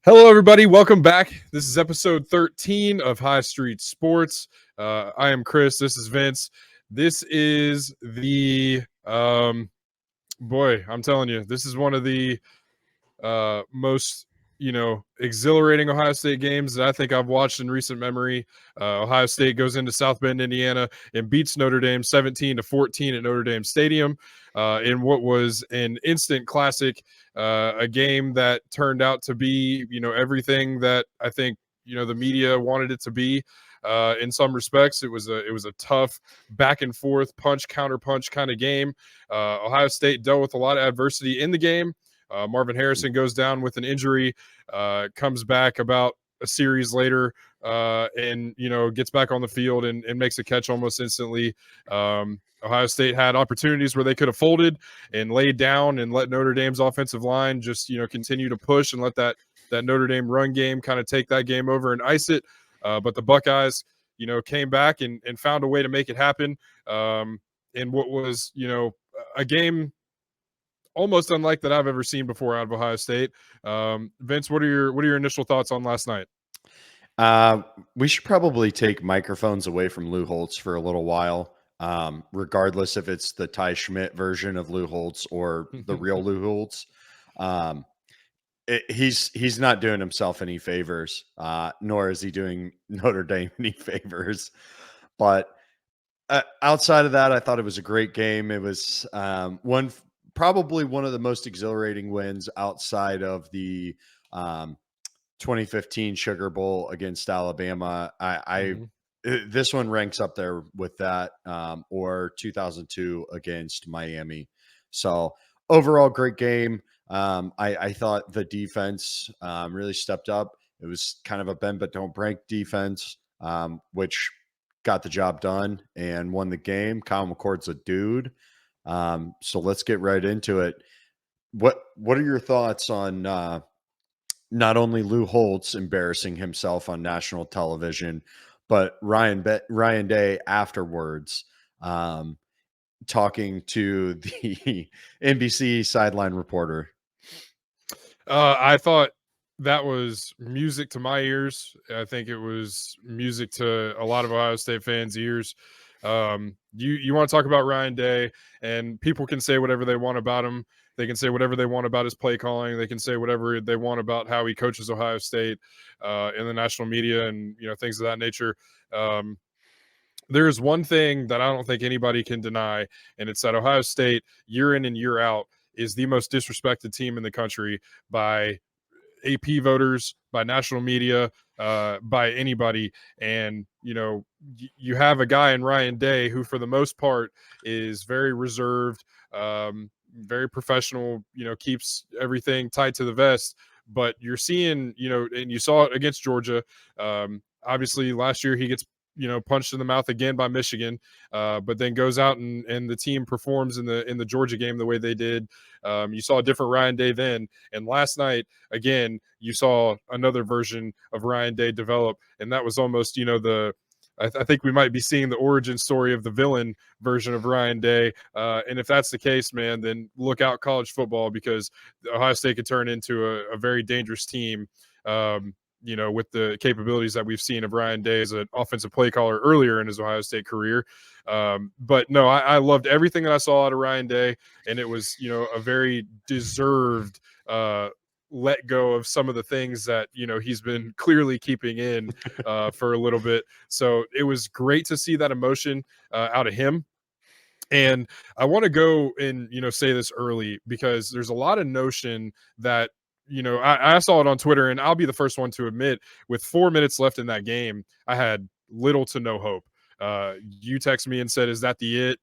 Hello, everybody. Welcome back. This is episode 13 of High Street Sports. I am Chris. This is Vince. This is boy, I'm telling you, this is one of the most exhilarating Ohio State games that I think I've watched in recent memory. Ohio State goes into South Bend, Indiana, and beats Notre Dame 17-14 at Notre Dame Stadium in what was an instant classic, a game that turned out to be everything that I think the media wanted it to be. In some respects, it was a tough back and forth punch counter punch kind of game. Ohio State dealt with a lot of adversity in the game. Marvin Harrison goes down with an injury, comes back about a series later, and gets back on the field and makes a catch almost instantly. Ohio State had opportunities where they could have folded and laid down and let Notre Dame's offensive line just continue to push and let that Notre Dame run game kind of take that game over and ice it. But the Buckeyes, came back and found a way to make it happen. In what was a game almost unlike that I've ever seen before out of Ohio State. Vince, what are your initial thoughts on last night? We should probably take microphones away from Lou Holtz for a little while, regardless if it's the Ty Schmidt version of Lou Holtz or the real Lou Holtz. He's not doing himself any favors, nor is he doing Notre Dame any favors. But outside of that, I thought it was a great game. It was probably one of the most exhilarating wins outside of the 2015 Sugar Bowl against Alabama. This one ranks up there with that, or 2002 against Miami. So overall, great game. I thought the defense really stepped up. It was kind of a bend but don't break defense, which got the job done and won the game. Kyle McCord's a dude. So let's get right into it. What are your thoughts on not only Lou Holtz embarrassing himself on national television, but Ryan Day afterwards talking to the NBC sideline reporter? I thought that was music to my ears. I think it was music to a lot of Ohio State fans' ears. You want to talk about Ryan Day, and people can say whatever they want about him. They can say whatever they want about his play calling. They can say whatever they want about how he coaches Ohio State in the national media and things of that nature. There is one thing that I don't think anybody can deny, and it's that Ohio State, year in and year out, is the most disrespected team in the country by AP voters, by national media, by anybody. And you have a guy in Ryan Day who, for the most part, is very reserved, very professional. Keeps everything tight to the vest. But you're seeing, and you saw it against Georgia. Obviously, last year he gets punched in the mouth again by Michigan, but then goes out and the team performs in the Georgia game the way they did. You saw a different Ryan Day then, and last night again you saw another version of Ryan Day develop, and that was almost I think we might be seeing the origin story of the villain version of Ryan Day. And if that's the case, man, then look out college football, because Ohio State could turn into a very dangerous team. With the capabilities that we've seen of Ryan Day as an offensive play caller earlier in his Ohio State career. But no, I loved everything that I saw out of Ryan Day, and it was, a very deserved let go of some of the things that, he's been clearly keeping in for a little bit. So it was great to see that emotion out of him. And I want to go and, say this early, because there's a lot of notion that, I saw it on Twitter, and I'll be the first one to admit, with 4 minutes left in that game, I had little to no hope. You texted me and said, "Is that the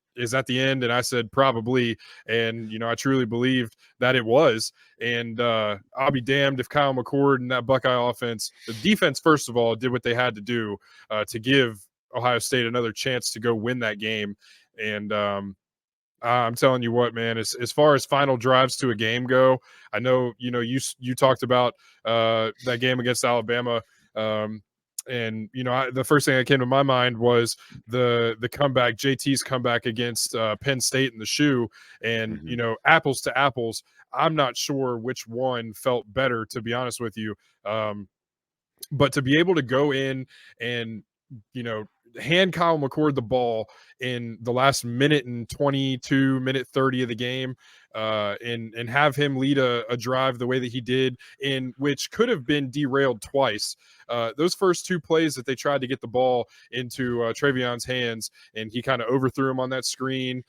end?" And I said, "Probably." And I truly believed that it was. And I'll be damned if Kyle McCord and that Buckeye offense, the defense, first of all, did what they had to do to give Ohio State another chance to go win that game. And I'm telling you what, man, as far as final drives to a game go, I know, you talked about that game against Alabama. And the first thing that came to my mind was the comeback, JT's comeback against Penn State in the shoe, and Mhm. apples to apples. I'm not sure which one felt better, to be honest with you. Um, but to be able to go in and you know hand Kyle McCord the ball in the last minute and 22 minute 30 of the game, and have him lead a drive the way that he did, in which could have been derailed twice. Those first two plays that they tried to get the ball into Travion's hands, and he kind of overthrew him on that screen.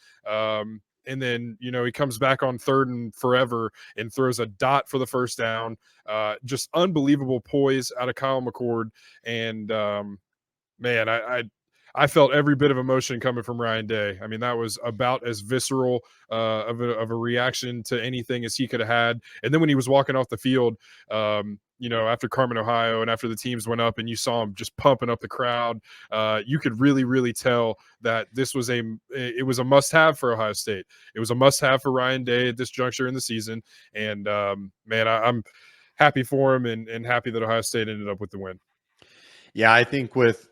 And then he comes back on third and forever and throws a dot for the first down. Just unbelievable poise out of Kyle McCord. And man, I felt every bit of emotion coming from Ryan Day. I mean, that was about as visceral of a reaction to anything as he could have had. And then when he was walking off the field, after Carmen, Ohio, and after the teams went up, and you saw him just pumping up the crowd, you could really, really tell that this was it was a must-have for Ohio State. It was a must-have for Ryan Day at this juncture in the season. And man, I'm happy for him, and happy that Ohio State ended up with the win. Yeah, I think with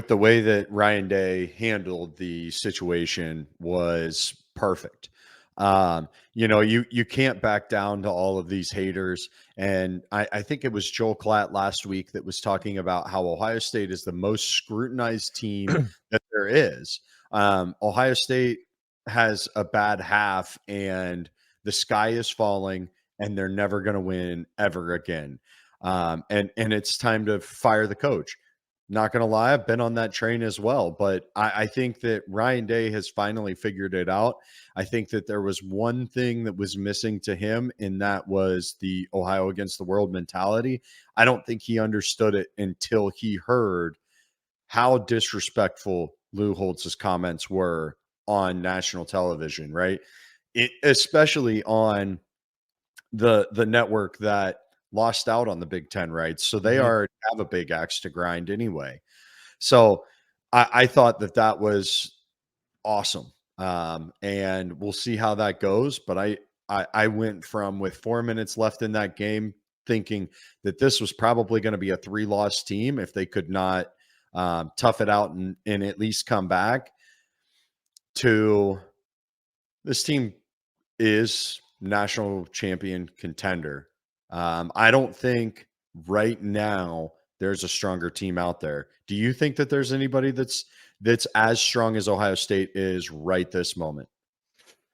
the way that Ryan Day handled the situation was perfect. You can't back down to all of these haters. And I think it was Joel Klatt last week that was talking about how Ohio State is the most scrutinized team that there is. Ohio State has a bad half, and the sky is falling, and they're never going to win ever again. And it's time to fire the coach. Not gonna lie, I've been on that train as well, but I think that Ryan Day has finally figured it out. I think that there was one thing that was missing to him, and that was the Ohio against the world mentality. I don't think he understood it until he heard how disrespectful Lou Holtz's comments were on national television, right? Especially on the network that lost out on the Big Ten rights. So they Mhm. already have a big axe to grind anyway. So I thought that that was awesome. And we'll see how that goes. But I went from, with 4 minutes left in that game, thinking that this was probably going to be a 3-loss team if they could not tough it out and at least come back, to this team is national champion contender. I don't think right now there's a stronger team out there. Do you think that there's anybody that's as strong as Ohio State is right this moment?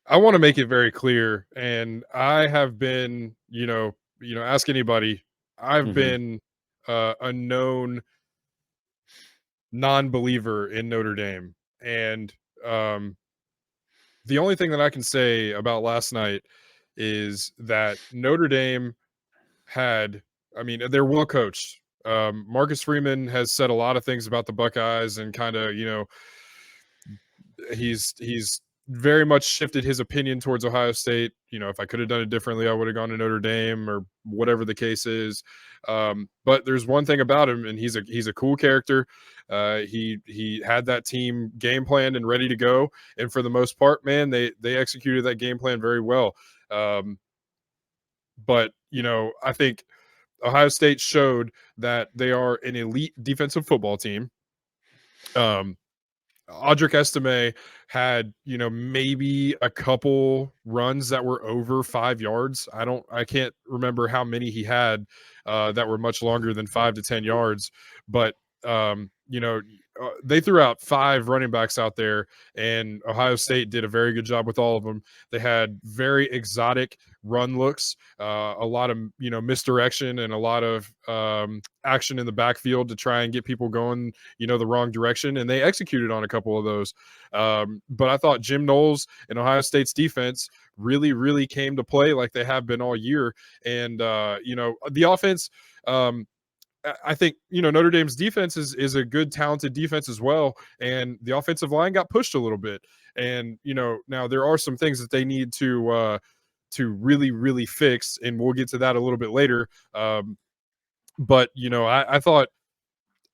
I want to make it very clear, and I have been, ask anybody. I've Hmm. been a known non-believer in Notre Dame, and um, the only thing that I can say about last night is that Notre Dame had. I mean, they're well coached. Marcus Freeman has said a lot of things about the Buckeyes, and kind of, he's very much shifted his opinion towards Ohio State. If I could have done it differently, I would have gone to Notre Dame, or whatever the case is. But there's one thing about him, and he's a cool character. He had that team game planned and ready to go, and for the most part, man, they executed that game plan very well. Um, but I think Ohio State showed that they are an elite defensive football team. Um, Audric Estime had, maybe a couple runs that were over 5 yards. I can't remember how many he had that were much longer than 5 to 10 yards. But they threw out 5 running backs out there, and Ohio State did a very good job with all of them. They had very exotic run looks, a lot of misdirection, and a lot of action in the backfield to try and get people going the wrong direction, and they executed on a couple of those. But I thought Jim Knowles and Ohio State's defense really, really came to play like they have been all year. And the offense, I think Notre Dame's defense is a good, talented defense as well, and the offensive line got pushed a little bit. And now there are some things that they need to really, really fix, and we'll get to that a little bit later. But I thought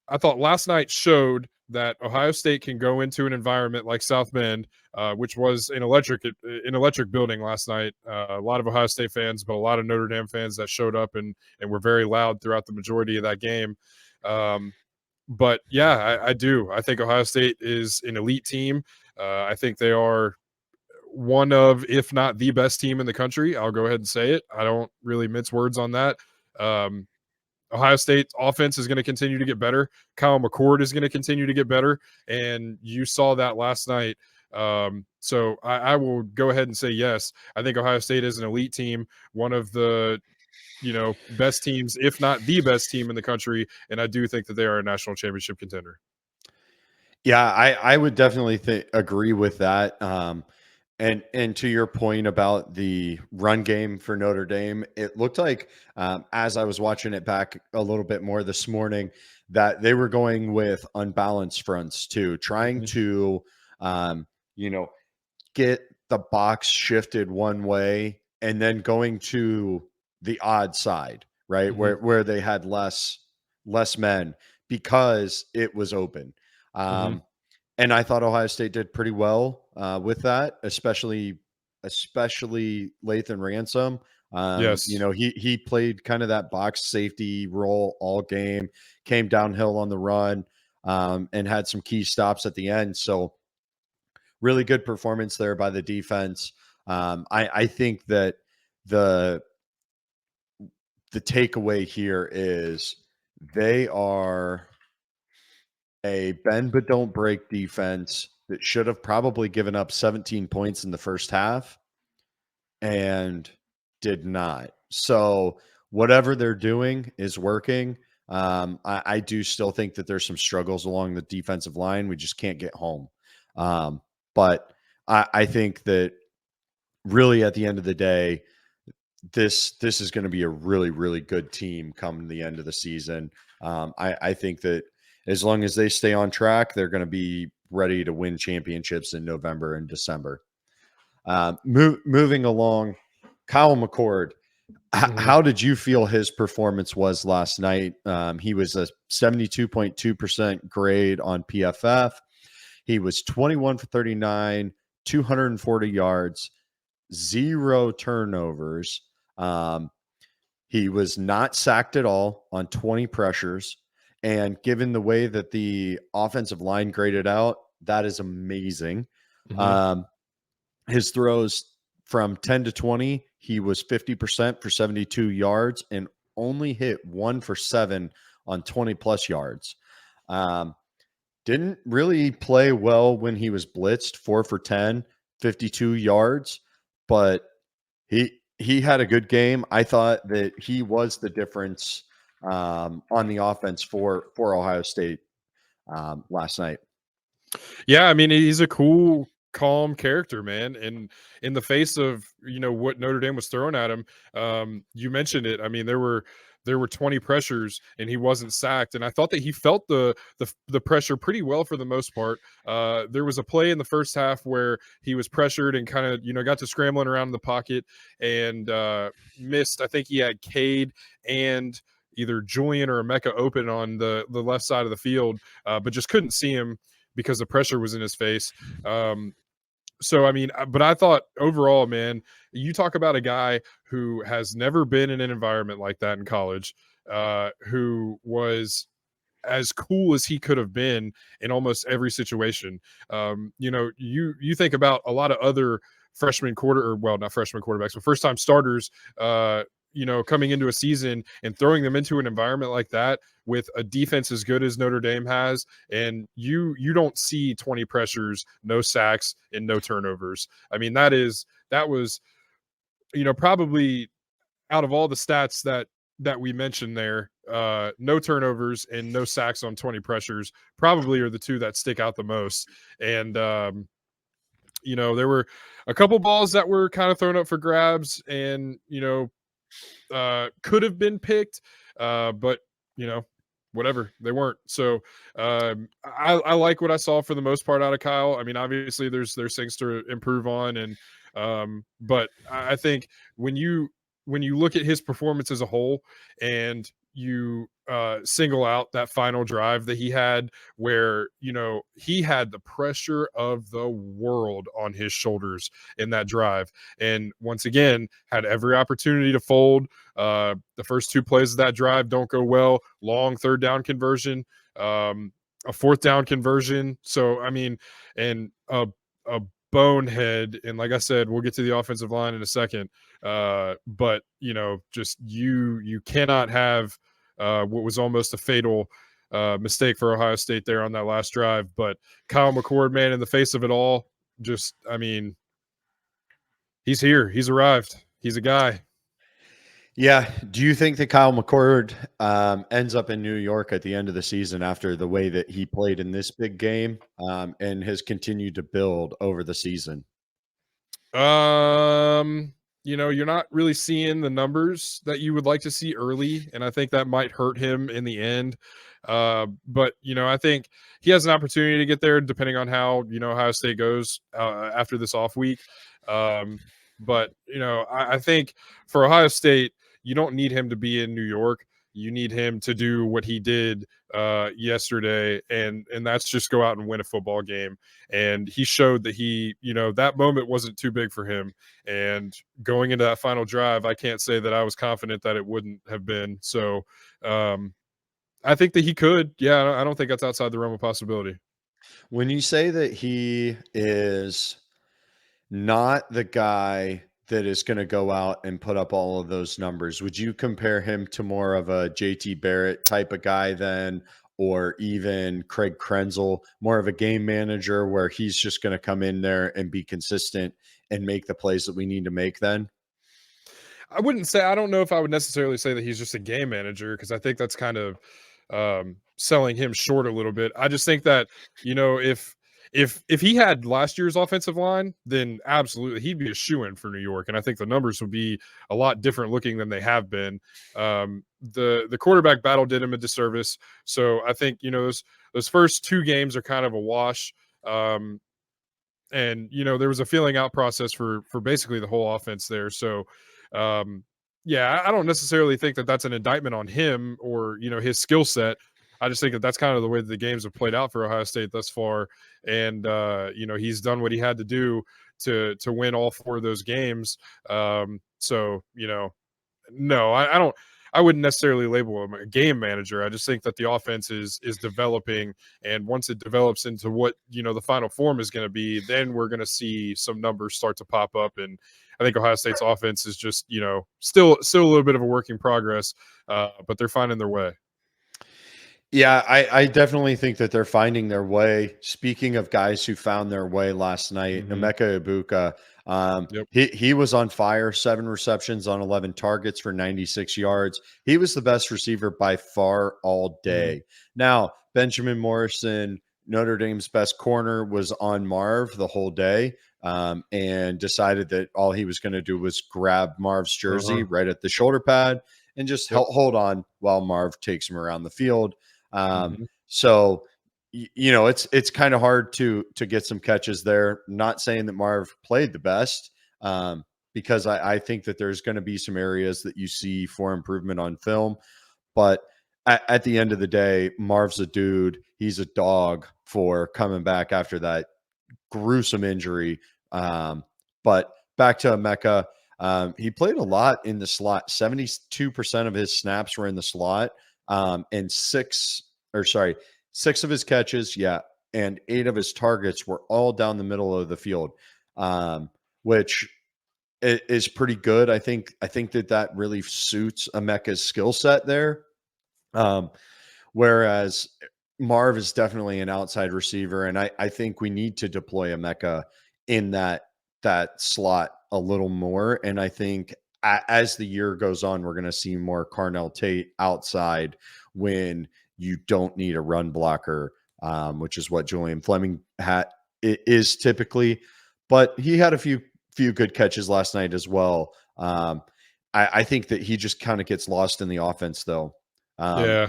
last night showed that Ohio State can go into an environment like South Bend, which was an electric building last night. A lot of Ohio State fans, but a lot of Notre Dame fans that showed up and were very loud throughout the majority of that game. Um, But yeah, I do. I think Ohio State is an elite team. I think they are one of, if not the best team in the country. I'll go ahead and say it. I don't really mince words on that. Um, Ohio State's offense is going to continue to get better. Kyle McCord is going to continue to get better, and you saw that last night. So I will go ahead and say yes. I think Ohio State is an elite team, one of the best teams, if not the best team in the country, and I do think that they are a national championship contender. Yeah, I would definitely agree with that. And to your point about the run game for Notre Dame, it looked like as I was watching it back a little bit more this morning that they were going with unbalanced fronts too, trying Mhm, to um, you know get the box shifted one way and then going to the odd side, right? mhm, Where they had less men because it was open. mhm. Um, and I thought Ohio State did pretty well with that, especially Lathan Ransom. Yes. He played kind of that box safety role all game, came downhill on the run, and had some key stops at the end. So really good performance there by the defense. I think that the the takeaway here is they are a bend but don't break defense that should have probably given up 17 points in the first half and did not. So whatever they're doing is working. I do still think that there's some struggles along the defensive line. We just can't get home. But I think that really at the end of the day, this is going to be a really really good team come the end of the season. I think that as long as they stay on track, they're going to be ready to win championships in November and December. Moving along, Kyle McCord. Mhm. How did you feel his performance was last night? He was a 72.2% grade on PFF. He was 21 for 39, 240 yards, zero turnovers. Um, he was not sacked at all on 20 pressures. And given the way that the offensive line graded out, that is amazing. Mhm. Um, his throws from 10 to 20, he was 50% for 72 yards and only hit 1 for 7 on 20 plus yards. Um, didn't really play well when he was blitzed, 4 for 10, 52 yards, but he had a good game. I thought that he was the difference on the offense for Ohio State last night. Yeah, I mean, he's a cool, calm character, man. And in the face of what Notre Dame was throwing at him, you mentioned it. I mean, there were 20 pressures and he wasn't sacked. And I thought that he felt the pressure pretty well for the most part. There was a play in the first half where he was pressured and kind of got to scrambling around in the pocket and missed. I think he had Cade and either Julian or Emeka open on the left side of the field, but just couldn't see him because the pressure was in his face. So I mean, but I thought overall, man, you talk about a guy who has never been in an environment like that in college, who was as cool as he could have been in almost every situation. You think about a lot of other freshman quarter, or well, not freshman quarterbacks, but first time starters. Coming into a season and throwing them into an environment like that with a defense as good as Notre Dame has, and you don't see 20 pressures, no sacks, and no turnovers. I mean, that was probably out of all the stats that we mentioned there, no turnovers and no sacks on 20 pressures probably are the two that stick out the most. And there were a couple balls that were kind of thrown up for grabs, and could have been picked, but you know, whatever, they weren't. So I like what I saw for the most part out of Kyle. I mean, obviously there's things to improve on, and but I think when you look at his performance as a whole, and single out that final drive that he had, where he had the pressure of the world on his shoulders in that drive, and once again had every opportunity to fold. The first two plays of that drive don't go well. Long third down conversion, a fourth down conversion. So I mean, and a bonehead. And like I said, we'll get to the offensive line in a second. But just you cannot have what was almost a fatal mistake for Ohio State there on that last drive. But Kyle McCord, man, in the face of it all, just I mean, he's here. He's arrived. He's a guy. Yeah. Do you think that Kyle McCord ends up in New York at the end of the season after the way that he played in this big game and has continued to build over the season? You're not really seeing the numbers that you would like to see early, and I think that might hurt him in the end. But I think he has an opportunity to get there depending on how Ohio State goes after this off week. But I think for Ohio State, you don't need him to be in New York. You need him to do what he did yesterday, and that's just go out and win a football game. And he showed that that moment wasn't too big for him. And going into that final drive, I can't say that I was confident that it wouldn't have been. So I think that he could. Yeah, I don't think that's outside the realm of possibility. When you say that he is not the guy that is going to go out and put up all of those numbers, would you compare him to more of a JT Barrett type of guy then, or even Craig Krenzel, more of a game manager where he's just going to come in there and be consistent and make the plays that we need to make then? I don't know if I would necessarily say that he's just a game manager, because I think that's kind of selling him short a little bit. I just think that, if he had last year's offensive line, then absolutely he'd be a shoo-in for New York. And I think the numbers would be a lot different looking than they have been. The quarterback battle did him a disservice. So I think, those first two games are kind of a wash. And there was a feeling out process for basically the whole offense there. So yeah, I don't necessarily think that that's an indictment on him or his skill set. I just think that that's kind of the way that the games have played out for Ohio State thus far. And he's done what he had to do to win all four of those games. So no, I don't. I wouldn't necessarily label him a game manager. I just think that the offense is developing, and once it develops into what the final form is going to be, then we're going to see some numbers start to pop up. And I think Ohio State's offense is just still a little bit of a work in progress, but they're finding their way. Yeah, I definitely think that they're finding their way. Speaking of guys who found their way last night, Mm-hmm. Emeka Ibuka, Yep. he was on fire, 7 receptions on 11 targets for 96 yards. He was the best receiver by far all Mm-hmm. day. Now, Benjamin Morrison, Notre Dame's best corner, was on Marv the whole day and decided that all he was going to do was grab Marv's jersey Uh-huh. right at the shoulder pad and just Yep. hold on while Marv takes him around the field. Mm-hmm. So it's kind of hard to get some catches there. Not saying that Marv played the best, because I think that there's going to be some areas that you see for improvement on film. But at the end of the day, Marv's a dude. He's a dog for coming back after that gruesome injury. But back to Emeka. He played a lot in the slot. 72% of his snaps were in the slot. And six of his catches, yeah, and 8 of his targets were all down the middle of the field, which is pretty good. I think that really suits Emeka's skill set there. Um, Whereas Marv is definitely an outside receiver, and I think we need to deploy Emeka in that slot a little more. And I think as the year goes on, we're going to see more Carnell Tate outside when you don't need a run blocker, which is what Julian Fleming is typically. But he had a few good catches last night as well. I think that he just kind of gets lost in the offense, though. Yeah.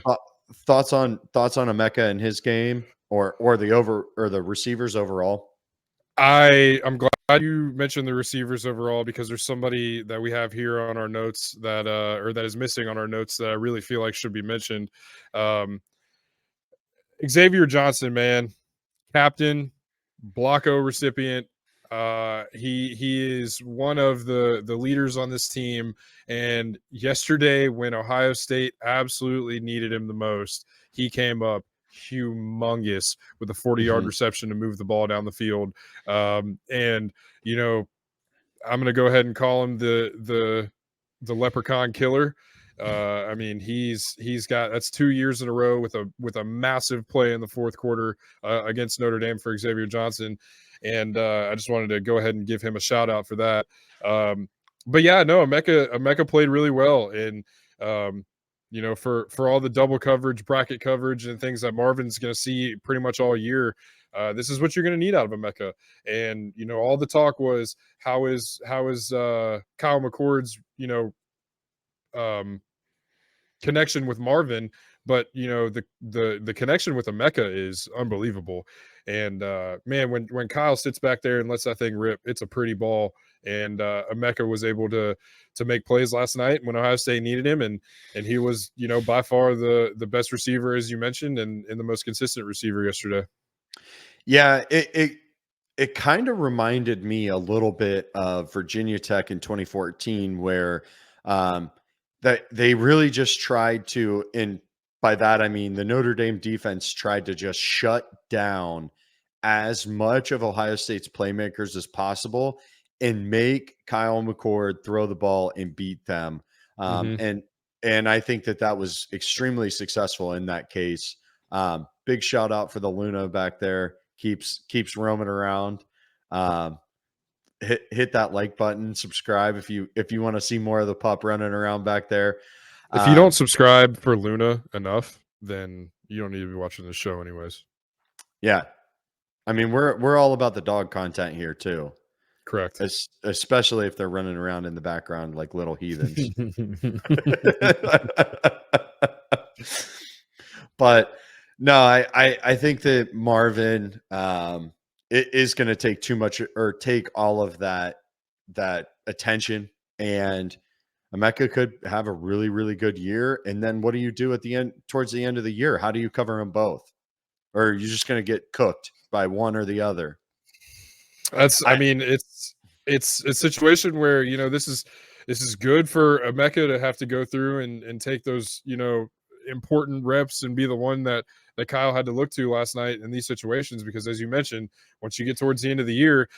Thoughts on Emeka and his game, or the receivers overall? I'm glad you mentioned the receivers overall because there's somebody that we have here on our notes that or that is missing on our notes that I really feel like should be mentioned. Um, Xavier Johnson, man, captain, Blocko recipient. He is one of the leaders on this team. And yesterday, when Ohio State absolutely needed him the most, he came up humongous with a 40-yard Mhm. reception to move the ball down the field. And you know, I'm going to go ahead and call him the Leprechaun Killer. I mean, he's got that's 2 years in a row with a massive play in the fourth quarter against Notre Dame for Xavier Johnson, and I just wanted to go ahead and give him a shout out for that. But yeah, no, Emeka played really well, and um, for all the double coverage, bracket coverage, and things that Marvin's going to see pretty much all year. This is what you're going to need out of Emeka. And all the talk was how is Kyle McCord's um, connection with Marvin, but the connection with Emeka is unbelievable. And man, when Kyle sits back there and lets that thing rip, it's a pretty ball. And Emeka was able to make plays last night when Ohio State needed him, and he was by far the best receiver, as you mentioned, and the most consistent receiver yesterday. Yeah, it kind of reminded me a little bit of Virginia Tech in 2014, where um, that they really just tried to, and by that I mean the Notre Dame defense tried to just shut down as much of Ohio State's playmakers as possible and make Kyle McCord throw the ball and beat them. Um, Mm-hmm. and and I think that was extremely successful in that case. Big shout out for the Luna back there. Keeps roaming around. Um, hit that like button, subscribe if you want to see more of the pup running around back there. If you don't Um, subscribe for Luna enough, then you don't need to be watching this show anyways. yeah, I mean we're all about the dog content here too, Correct. especially if they're running around in the background like little heathens. But no, I think that Marvin is going to take too much or take all of that attention, and Emeka could have a really really good year. And then what do you do at the end towards the end of the year? How do you cover them both, or are you just going to get cooked by one or the other? I I mean, it's a situation where this is good for Emeka to have to go through and take those important reps and be the one that Kyle had to look to last night in these situations, because as you mentioned, once you get towards the end of the year,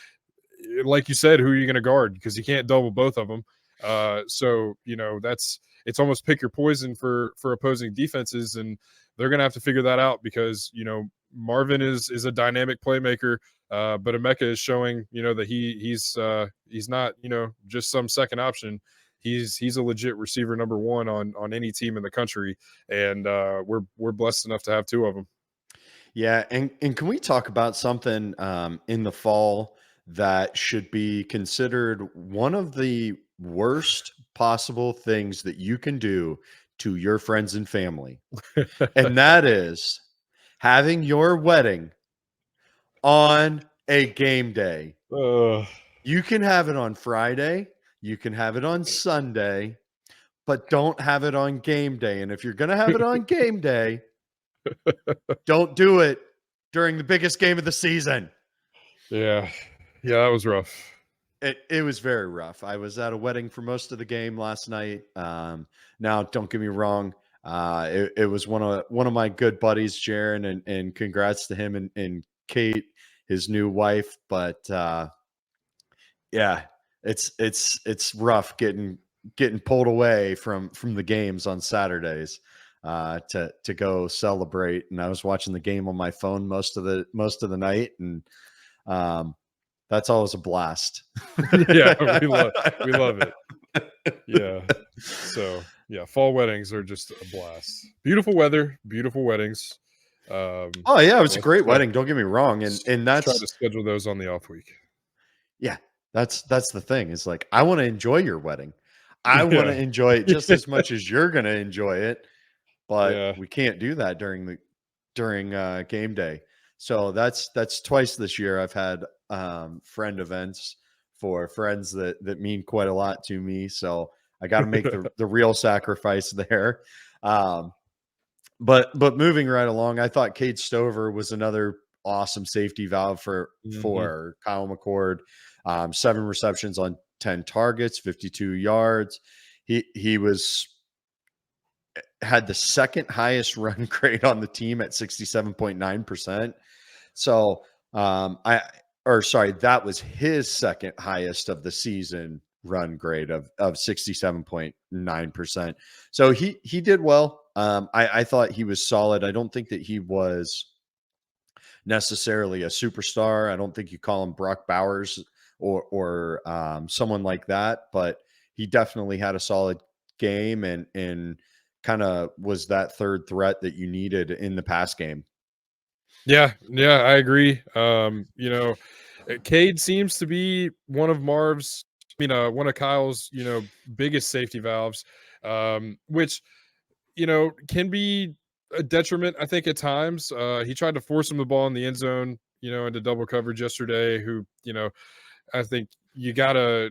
like you said, who are you going to guard? Because you can't double both of them. So it's almost pick your poison for opposing defenses, and they're going to have to figure that out because Marvin is a dynamic playmaker, but Emeka is showing that he's not just some second option. He's a legit receiver number one on any team in the country, and we're blessed enough to have two of them. Yeah, and can we talk about something in the fall that should be considered one of the worst possible things that you can do to your friends and family? And that is having your wedding on a game day. uh, You can have it on Friday, you can have it on Sunday, but don't have it on game day. And if you're going to have it on game day, don't do it during the biggest game of the season. yeah, yeah, that was rough. It was very rough. I was at a wedding for most of the game last night. Now, don't get me wrong. It was one of my good buddies, Jaron, and congrats to him and Kate, his new wife. But yeah, it's rough getting pulled away from the games on Saturdays to go celebrate. And I was watching the game on my phone most of the night, and um, that's always a blast. Yeah, we love it. Yeah. So yeah, fall weddings are just a blast. Beautiful weather, beautiful weddings. Oh yeah, it was a Let's great wedding. Don't get me wrong, and let's try that's to schedule those on the off week. yeah, that's the thing. It's like I want to enjoy your wedding. I want to Yeah. enjoy it just as much as you're going to enjoy it, but Yeah. we can't do that during game day. So that's twice this year I've had friend events for friends that mean quite a lot to me. So I got to make the real sacrifice there. Um, but moving right along, I thought Cade Stover was another awesome safety valve Mhm. for Kyle McCord. 7 receptions on 10 targets, 52 yards. He was had the second highest run grade on the team at 67.9%. So I or sorry, that was his second highest of the season run grade of 67.9%. So he did well. I thought he was solid. I don't think that he was necessarily a superstar. I don't think you call him Brock Bowers or someone like that, but he definitely had a solid game and kind of was that third threat that you needed in the pass game. Yeah, yeah, I agree. Cade seems to be one of one of Kyle's, biggest safety valves, which, can be a detriment, I think, at times. He tried to force him the ball in the end zone, into double coverage yesterday, I think you got to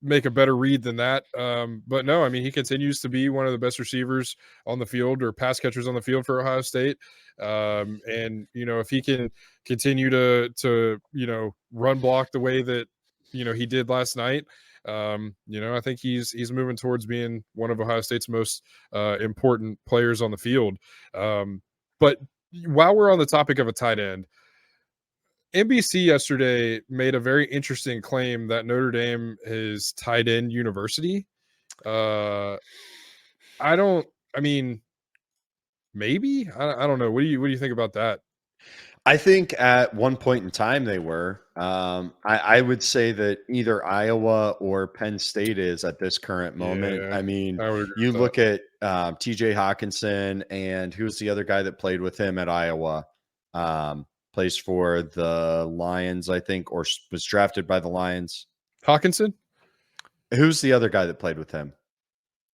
make a better read than that. But no, I mean, he continues to be one of the best receivers on the field or pass catchers on the field for Ohio State. And if he can continue to run block the way that he did last night, I think he's moving towards being one of Ohio State's most important players on the field. But while we're on the topic of a tight end, NBC yesterday made a very interesting claim that Notre Dame is tight end university. Uh, I don't. I mean, maybe. I don't know. What do you think about that? I think at one point in time they were. I would say that either Iowa or Penn State is at this current moment. Yeah, I mean, I would agree you with that. look at TJ Hawkinson and who's the other guy that played with him at Iowa? Plays for the Lions, I think, or was drafted by the Lions. Hawkinson? Who's the other guy that played with him?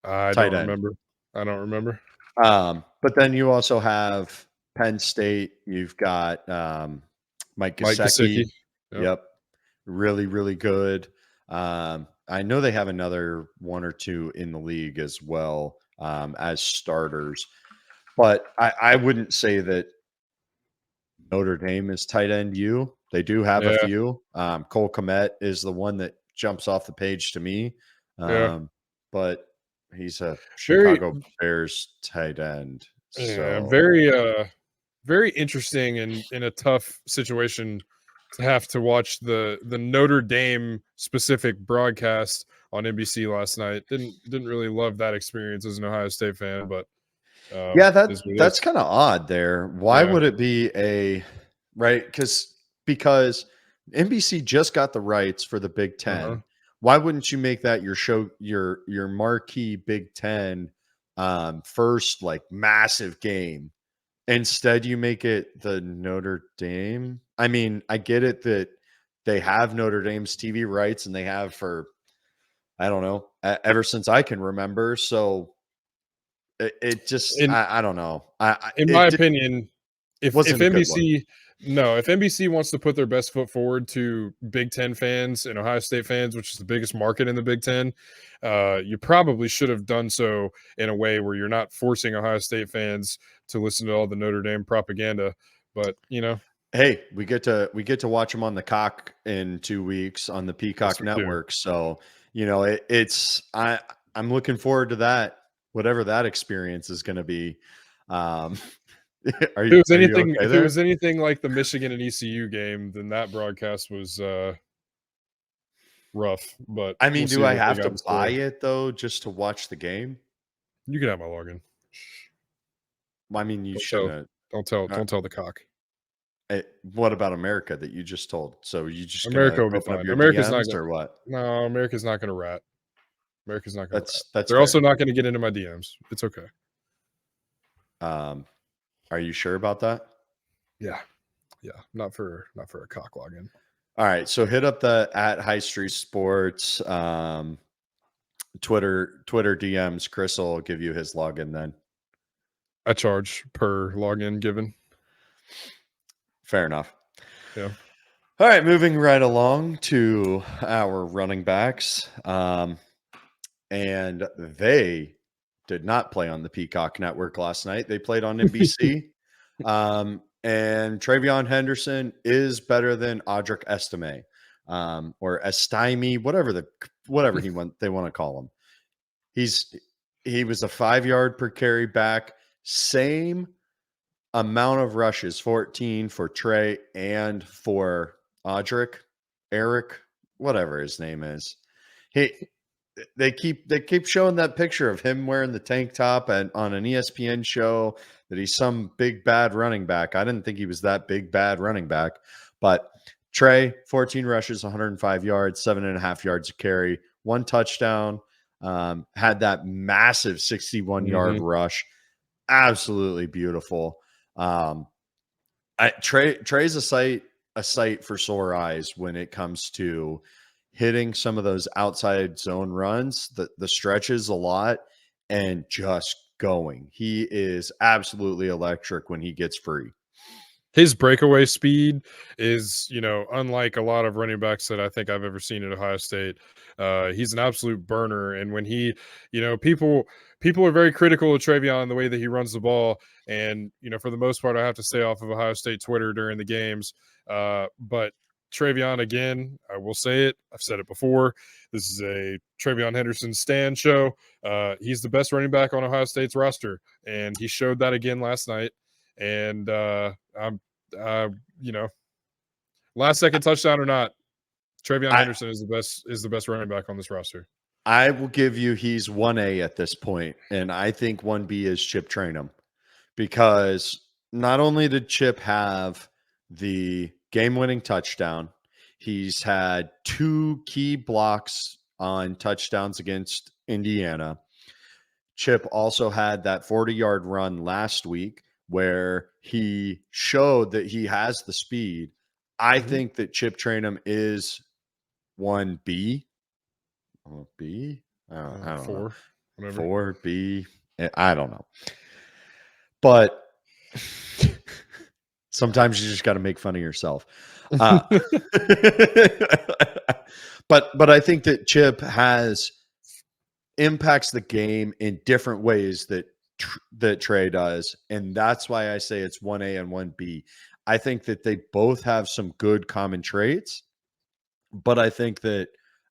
I don't Tight end. remember. I don't remember. But then you also have Penn State. You've got Mike Mike Gesicki. Gesicki. Yep. Yep, really, really good. I know they have another one or two in the league as well as starters, but I wouldn't say that Notre Dame is tight end U. They do have a Yeah. few. Cole Kmet is the one that jumps off the page to me, Yeah. but he's a Very. Chicago Bears tight end. Yeah. So Very interesting and in a tough situation to have to watch the Notre Dame specific broadcast on NBC last night. Didn't really love that experience as an Ohio State fan, but yeah, is what it that's is. kind of odd there. Why Yeah. would it be a right? Because NBC just got the rights for the Big Uh-huh. Ten. Why wouldn't you make that your show, your marquee Big Ten first like massive game? Instead, you make it the Notre Dame. I mean, I get it that they have Notre Dame's TV rights and they have for I don't know ever since I can remember. So it just In I don't know. I in my it opinion, if wasn't a good look. If NBC wants to put their best foot forward to Big Ten fans and Ohio State fans, which is the biggest market in the Big Ten, you probably should have done so in a way where you're not forcing Ohio State fans to listen to all the Notre Dame propaganda. But Hey, we get to watch them on the Cock in 2 weeks on the yes, Peacock we do. Network. So I'm looking forward to that, whatever that experience is going to be. Um, are you okay If it was there? anything like the Michigan and ECU game, then that broadcast was rough. But I we'll mean, do see I what they have got to in buy store. it though just to watch the game? You can have my login. I mean, you Don't tell, shouldn't. don't tell the cock. What about America that you just told? So you just America gonna will be open up fine. your America's not DMs gonna. or what? No, America's not gonna rat. America's not gonna rat. That's They're also fair. not gonna get into my DMs. It's okay. Um, are you sure about that? Yeah, yeah. Not for a cock login. All right, so hit up the at High Street Sports Twitter DMs. Chris will give you his login then. I charge per login given. Fair enough. Yeah. All right, moving right along to our running backs. And they did not play on the Peacock Network last night. They played on NBC. And Travion Henderson is better than Audric Estime, or Estime, whatever they want to call him. He was a 5-yard per carry back, same amount of rushes, 14 for Trey and for Eric, whatever his name is. They keep showing that picture of him wearing the tank top and on an ESPN show that he's some big bad running back. I didn't think he was that big bad running back, but Trey, 14 rushes, 105 yards, 7.5 yards a carry, 1 touchdown, had that massive 61-yard rush. Absolutely beautiful. Trey's a sight for sore eyes when it comes to hitting some of those outside zone runs, the stretches a lot, and just going. He is absolutely electric when he gets free. His breakaway speed is, unlike a lot of running backs that I think I've ever seen at Ohio State. He's an absolute burner, and when he, people are very critical of Travion and the way that he runs the ball, and for the most part, I have to stay off of Ohio State Twitter during the games. But Travion, again, I will say it. I've said it before. This is a Travion Henderson stand show. He's the best running back on Ohio State's roster, and he showed that again last night. And last second touchdown or not, Travion Henderson is the best running back on this roster. I will give you he's 1A at this point, and I think 1B is Chip Trainum, because not only did Chip have the game-winning touchdown, he's had 2 key blocks on touchdowns against Indiana. Chip also had that 40-yard run last week where he showed that he has the speed. I think that Chip Trainum is 1B. B? I don't 4, know. whatever. 4B. I don't know. But sometimes you just got to make fun of yourself. But I think that Chip impacts the game in different ways that Trey does, and that's why I say it's 1A and 1B. I think that they both have some good common traits, but I think that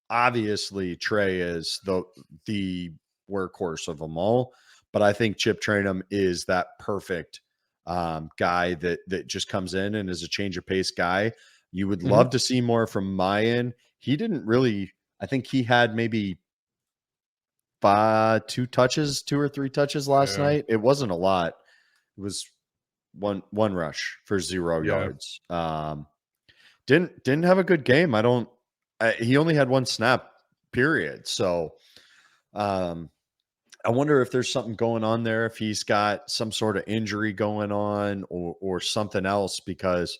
obviously Trey is the workhorse of them all. But I think Chip Trainum is that perfect guy that just comes in and is a change of pace guy. You would love to see more from Mayan. He didn't really. I think he had maybe 2 or 3 touches last night. It wasn't a lot. It was one rush for 0 yards. Didn't have a good game. He only had 1 snap period. So I wonder if there's something going on there, if he's got some sort of injury going on or something else, because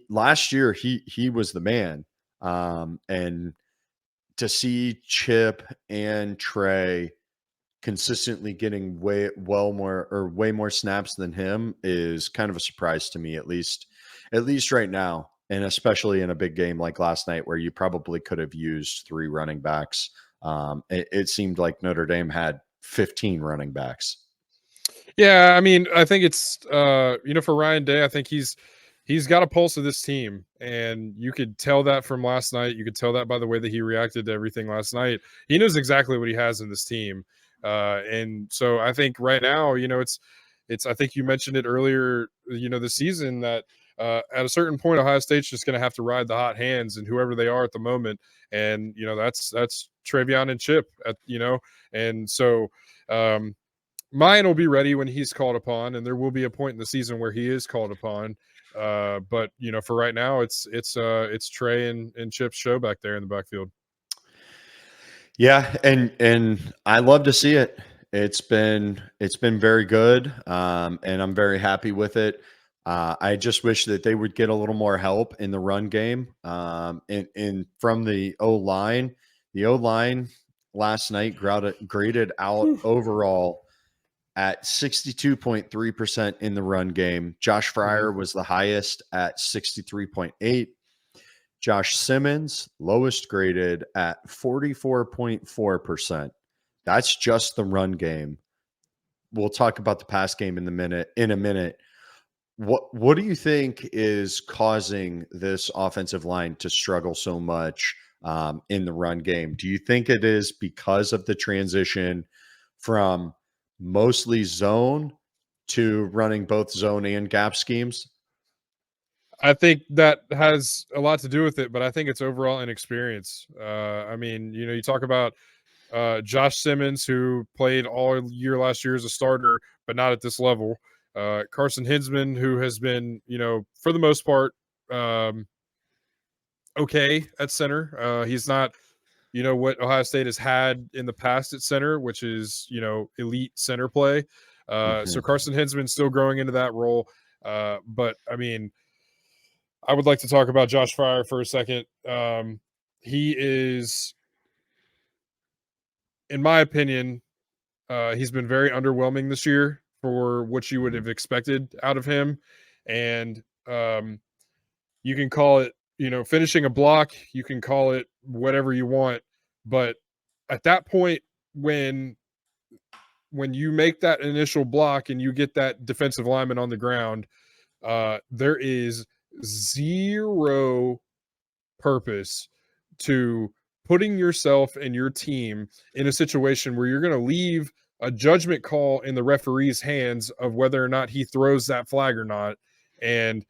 last year he was the man. And to see Chip and Trey consistently getting way more snaps than him is kind of a surprise to me, at least right now. And especially in a big game like last night, where you probably could have used 3 running backs. It seemed like Notre Dame had 15 running backs. Yeah, I mean, I think it's for Ryan Day, I think he's got a pulse of this team, and you could tell that from last night. You could tell that by the way that he reacted to everything last night. He knows exactly what he has in this team, and so I think right now, it's. I think you mentioned it earlier, this season, that at a certain point, Ohio State's just going to have to ride the hot hands and whoever they are at the moment, and that's Travion and Chip, and so. Mine will be ready when he's called upon, and there will be a point in the season where he is called upon. But for right now, it's Trey and Chip's show back there in the backfield. Yeah, and I love to see it. It's been very good, and I'm very happy with it. I just wish that they would get a little more help in the run game, and from the O-line. The O-line last night graded out overall at 62.3% in the run game. Josh Fryer was the highest at 63.8. Josh Simmons, lowest graded at 44.4%. That's just the run game. We'll talk about the pass game in a minute. What do you think is causing this offensive line to struggle so much in the run game? Do you think it is because of the transition from mostly zone to running both zone and gap schemes? I think that has a lot to do with it, but I think it's overall inexperience. I mean, you talk about Josh Simmons, who played all year last year as a starter, but not at this level. Carson Hinsman, who has been, for the most part, um, okay at center. He's not, what Ohio State has had in the past at center, which is, elite center play. So Mhm. Carson Hinsman's still growing into that role. But I mean, I would like to talk about Josh Fryer for a second. He is, in my opinion, he's been very underwhelming this year for what you would have expected out of him. And you can call it, finishing a block, you can call it whatever you want. But at that point, when you make that initial block and you get that defensive lineman on the ground, there is zero purpose to putting yourself and your team in a situation where you're going to leave a judgment call in the referee's hands of whether or not he throws that flag or not. And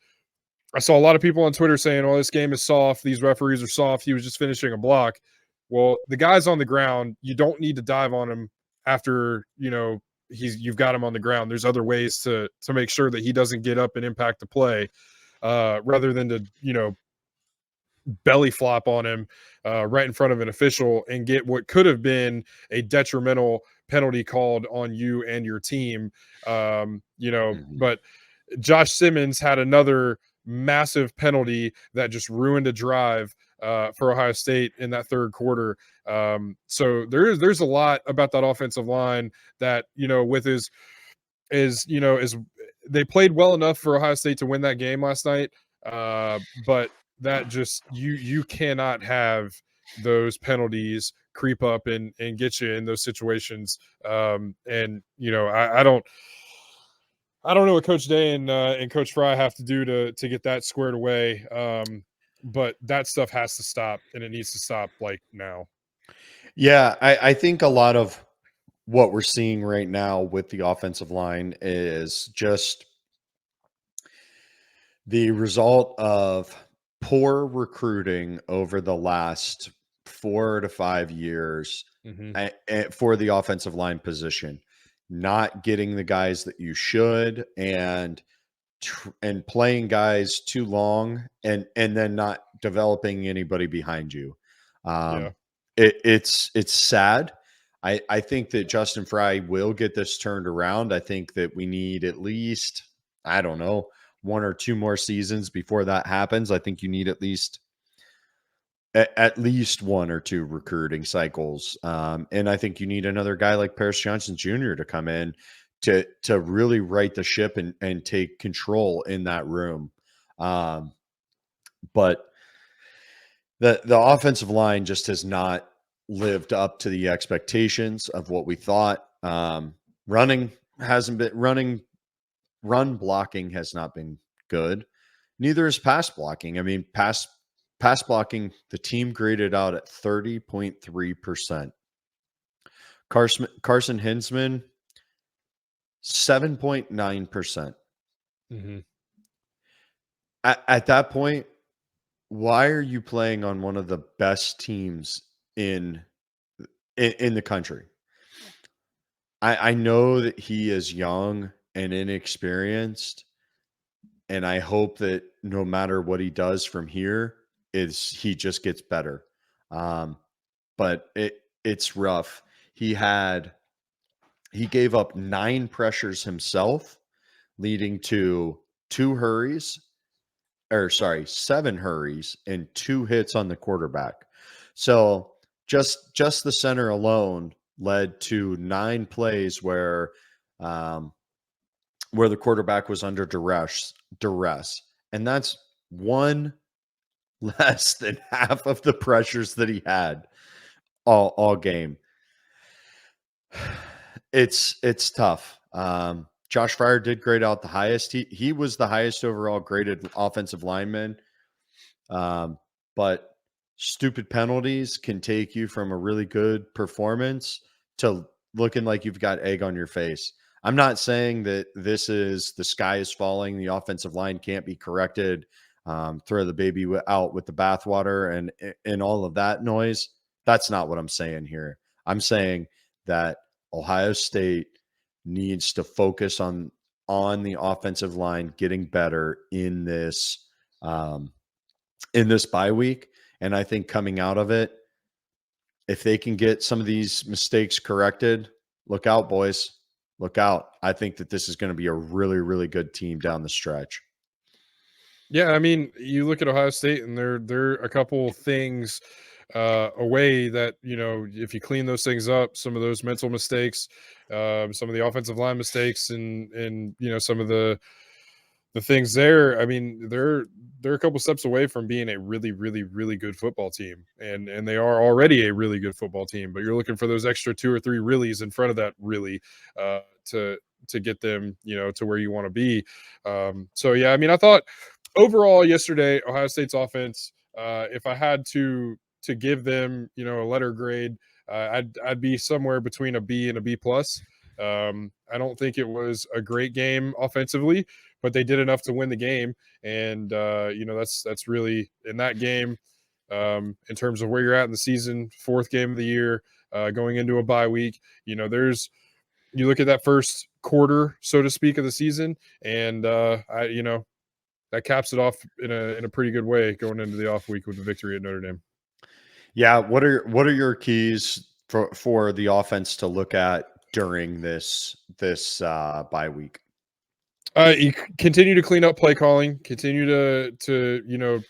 I saw a lot of people on Twitter saying, "Oh, this game is soft. These referees are soft. He was just finishing a block." Well, the guy's on the ground. You don't need to dive on him after you've got him on the ground. There's other ways to make sure that he doesn't get up and impact the play, rather than to belly flop on him right in front of an official and get what could have been a detrimental penalty called on you and your team. Mhm. But Josh Simmons had another massive penalty that just ruined a drive for Ohio State in that third quarter. So there's a lot about that offensive line that with is they played well enough for Ohio State to win that game last night. But that just you cannot have those penalties creep up and get you in those situations. And I don't know what Coach Day and Coach Fry have to do to get that squared away. But that stuff has to stop, and it needs to stop like now. Yeah, I think a lot of what we're seeing right now with the offensive line is just the result of poor recruiting over the last 4 to 5 years Hmm. for the offensive line position, not getting the guys that you should, and playing guys too long, and then not developing anybody behind you. Yeah. Um, it's sad. I think that Justin Fry will get this turned around. I think that we need at least, I don't know, 1 or 2 more seasons before that happens. I think you need at least 1 or 2 recruiting cycles. And I think you need another guy like Paris Johnson Jr. to come in to really right the ship and take control in that room. But the offensive line just has not lived up to the expectations of what we thought. Running hasn't been running Run blocking has not been good. Neither is pass blocking. I mean, pass blocking, the team graded out at 30.3%. Carson Hinsman, 7.9%. Hmm. At that point, why are you playing on one of the best teams in the country? I know that he is young and inexperienced, and I hope that no matter what he does from here, is he just gets better. Um, but it's rough. He had he gave up 9 pressures himself, leading to 2 hurries, or sorry, 7 hurries and 2 hits on the quarterback. So just the center alone led to 9 plays um, where the quarterback was under duress, and that's one less than half of the pressures that he had all game. It's tough. Josh Fryer did grade out the highest. He was the highest overall graded offensive lineman. But stupid penalties can take you from a really good performance to looking like you've got egg on your face. I'm not saying that this is the sky is falling, the offensive line can't be corrected, throw the baby out with the bathwater and all of that noise. That's not what I'm saying here. I'm saying that Ohio State needs to focus on the offensive line getting better in this bye week. And I think coming out of it, if they can get some of these mistakes corrected, look out, boys. Look out. I think that this is going to be a really, really good team down the stretch. Yeah, I mean, you look at Ohio State, and they're a couple things away that, if you clean those things up, some of those mental mistakes, some of the offensive line mistakes, and some of the things there. I mean, they're a couple steps away from being a really, really, really good football team, and they are already a really good football team. But you're looking for those extra 2 or 3 reallys in front of that really to get them, to where you want to be. So yeah, I mean, I thought overall yesterday, Ohio State's offense, if I had to give them, a letter grade, I'd be somewhere between a B and a B plus. I don't think it was a great game offensively, but they did enough to win the game, and that's really in that game. In terms of where you're at in the season, fourth game of the year, going into a bye week, you look at that first quarter, so to speak, of the season, and that caps it off in a pretty good way going into the off week with the victory at Notre Dame. Yeah. What are your keys for the offense to look at during this bye week? You continue to clean up play calling, continue to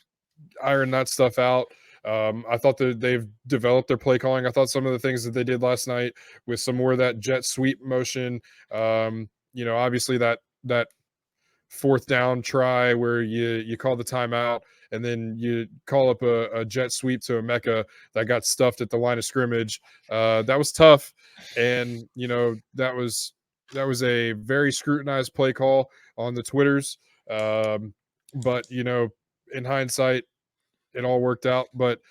iron that stuff out. I thought that they've developed their play calling. I thought some of the things that they did last night with some more of that jet sweep motion. Obviously that fourth down try where you call the timeout and then you call up a jet sweep to a Mecca that got stuffed at the line of scrimmage. That was tough, and that was a very scrutinized play call on the Twitters. But in hindsight, it all worked out. But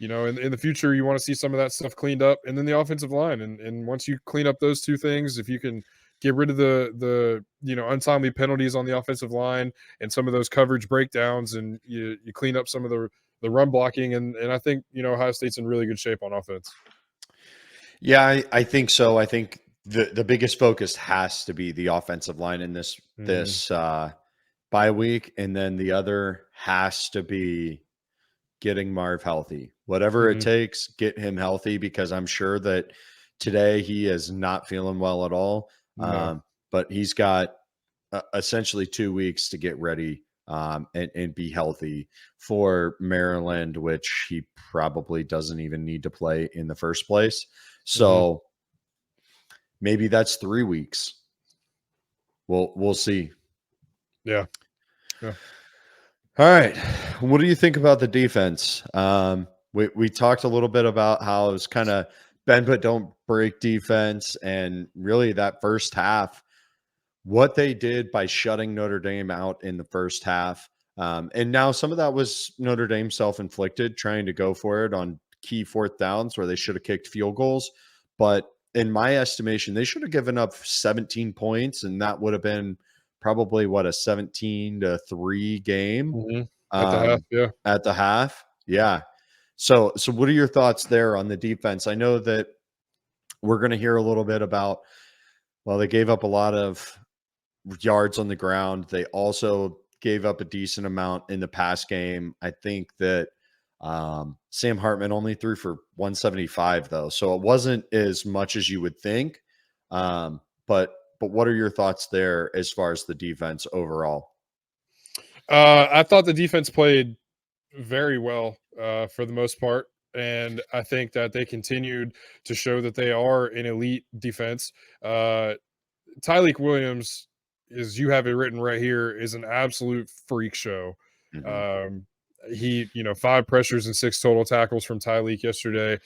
in the future, you want to see some of that stuff cleaned up, and then the offensive line. And once you clean up those two things, if you can get rid of the untimely penalties on the offensive line and some of those coverage breakdowns, and you clean up some of the run blocking, and I think Ohio State's in really good shape on offense. Yeah, I think so. I think the biggest focus has to be the offensive line in this Mm-hmm. this bye week, and then the other has to be getting Marv healthy. Whatever it Mm-hmm. takes, get him healthy because I'm sure that today he is not feeling well at all. No. But he's got essentially 2 weeks to get ready and be healthy for Maryland, which he probably doesn't even need to play in the first place. Mm-hmm. So maybe that's 3 weeks. We'll see. Yeah. Yeah. All right. What do you think about the defense? We talked a little bit about how it was kind of bend but don't break defense, and really that first half, what they did by shutting Notre Dame out in the first half. And now some of that was Notre Dame self-inflicted, trying to go for it on key fourth downs where they should have kicked field goals. But in my estimation, they should have given up 17 points, and that would have been probably what, a 17-3 game Mm-hmm. At the half. um, Yeah. at the half. Yeah. So what are your thoughts there on the defense? I know that we're going to hear a little bit about, well, they gave up a lot of yards on the ground. They also gave up a decent amount in the pass game. I think that Sam Hartman only threw for 175 though, so it wasn't as much as you would think. But what are your thoughts there as far as the defense overall? I thought the defense played very well for the most part. And I think that they continued to show that they are an elite defense. Uh, Tyleik Williams, as you have it written right here, is an absolute freak show. Mhm. Um, he, 5 pressures and 6 total tackles from Tyleek yesterday,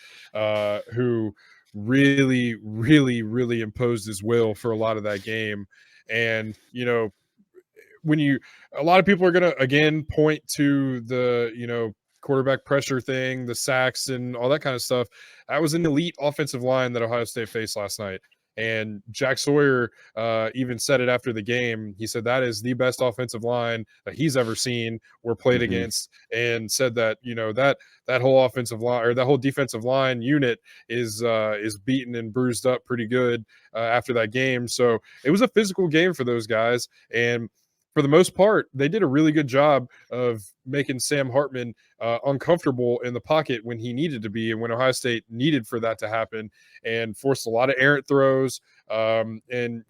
who really, really, really imposed his will for a lot of that game. And, when you a lot of people are going to again point to the quarterback pressure thing, the sacks and all that kind of stuff. That was an elite offensive line that Ohio State faced last night. And Jack Sawyer even said it after the game. He said that is the best offensive line that he's ever seen or played Mhm. against, and said that that whole offensive line or that whole defensive line unit is beaten and bruised up pretty good after that game. So it was a physical game for those guys, and for the most part, they did a really good job of making Sam Hartman uncomfortable in the pocket when he needed to be and when Ohio State needed for that to happen, and forced a lot of errant throws, and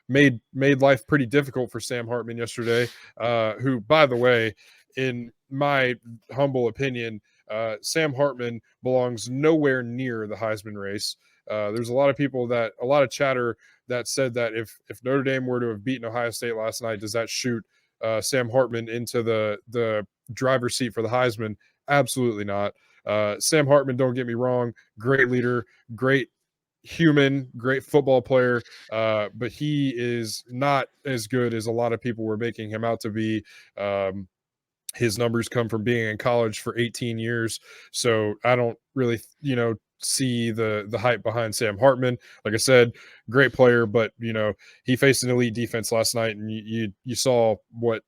made life pretty difficult for Sam Hartman yesterday, who, by the way, in my humble opinion, Sam Hartman belongs nowhere near the Heisman race. There's a lot of chatter that said that if Notre Dame were to have beaten Ohio State last night, does that shoot Sam Hartman into the driver's seat for the Heisman? Absolutely not. Sam Hartman, don't get me wrong, great leader, great human, great football player, but he is not as good as a lot of people were making him out to be. His numbers come from being in college for 18 years. So I don't really, see the hype behind Sam Hartman. Like I said, great player, but he faced an elite defense last night, and you saw what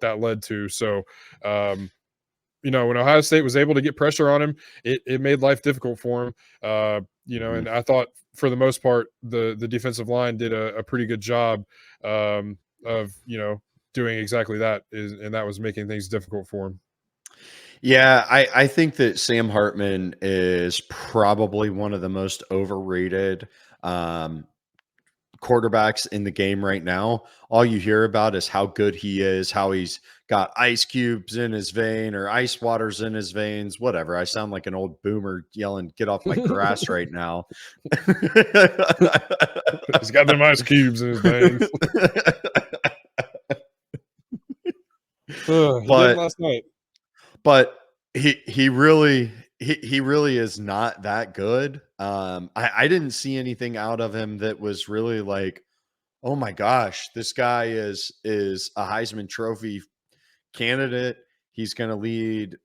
that led to. So when Ohio State was able to get pressure on him, it made life difficult for him. Mhm. And I thought for the most part the defensive line did a pretty good job of doing exactly that, and that was making things difficult for him. Yeah, I think that Sam Hartman is probably one of the most overrated um, quarterbacks in the game right now. All you hear about is how good he is, how he's got ice cubes in his vein or ice waters in his veins, whatever. I sound like an old boomer yelling, "Get off my grass right now." He's got them ice cubes in his veins. He didn't but last night. but he really is not that good. I didn't see anything out of him that was really like, oh my gosh, this guy is a Heisman Trophy candidate. He's going to lead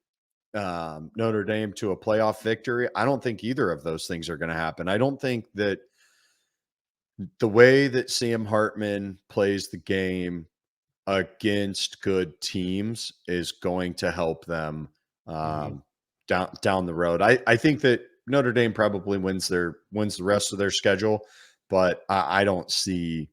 Notre Dame to a playoff victory. I don't think either of those things are going to happen. I don't think that the way that Sam Hartman plays the game against good teams is going to help them Mhm. um, down the road. I think that Notre Dame probably wins the rest of their schedule, but I don't see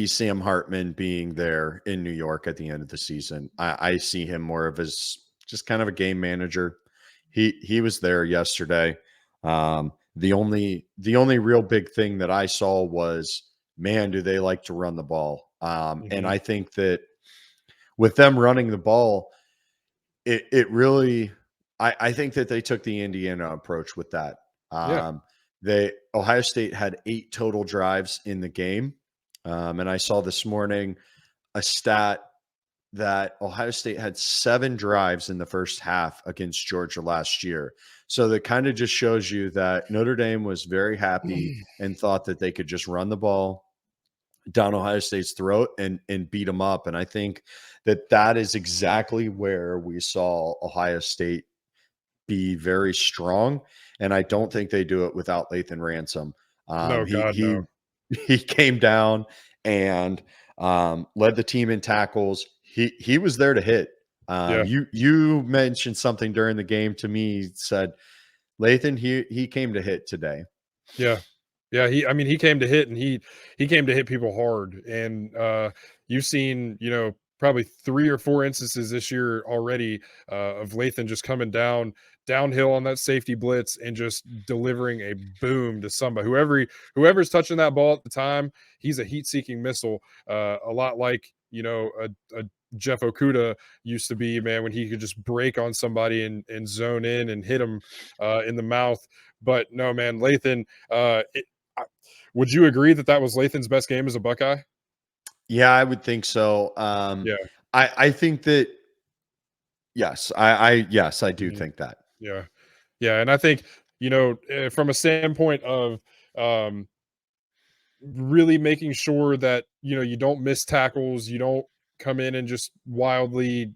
Sam Hartman being there in New York at the end of the season. I see him more of as just kind of a game manager. He was there yesterday. The only real big thing that I saw was, man, do they like to run the ball? And Mhm. I think that with them running the ball, it really I think that they took the Indiana approach with that. Yeah. They Ohio State had 8 total drives in the game. And I saw this morning a stat that Ohio State had 7 drives in the first half against Georgia last year. So that kind of just shows you that Notre Dame was very happy and thought that they could just run the ball down Ohio State's throat and beat them up. And I think that that is exactly where we saw Ohio State be very strong, and I don't think they do it without Lathan Ransom. No, He God, he no. he came down and led the team in tackles. He was there to hit. Yeah. You mentioned something during the game to me. Said Lathan he came to hit today. Yeah. Yeah, he came to hit, and he came to hit people hard, and, you've seen, probably 3 or 4 instances this year already, of Lathan just coming downhill on that safety blitz and just delivering a boom to somebody. Whoever's touching that ball at the time, he's a heat-seeking missile, a lot like, a Jeff Okuda used to be, man, when he could just break on somebody and zone in and hit him, in the mouth. But no, man, Lathan, I would you agree that that was Lathan's best game as a Buckeye? Yeah, I would think so. Yeah. I think that yes, yes, I do Mhm. think that. Yeah. Yeah, and I think, from a standpoint of, um, really making sure that, you don't miss tackles, you don't come in and just wildly,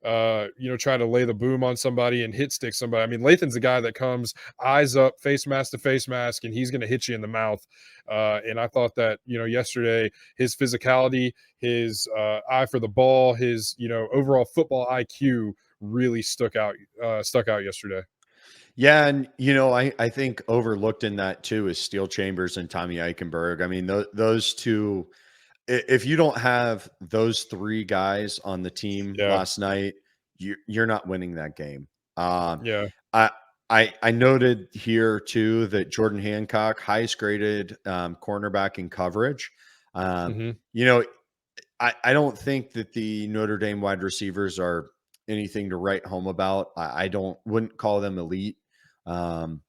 try to lay the boom on somebody and hit stick somebody. I mean, Lathan's a guy that comes eyes up, face mask to face mask, and he's going to hit you in the mouth. And I thought that, yesterday, his physicality, his eye for the ball, his, overall football IQ really stuck out yesterday. Yeah, and I think overlooked in that too is Steel Chambers and Tommy Eichenberg. I mean, those two. If you don't have those three guys on the team Yeah. last night, you're not winning that game. Um, Yeah. I I noted here too that Jordan Hancock, highest graded cornerback in coverage. Um, Hmm. you know, I don't think that the Notre Dame wide receivers are anything to write home about. I don't wouldn't call them elite, um,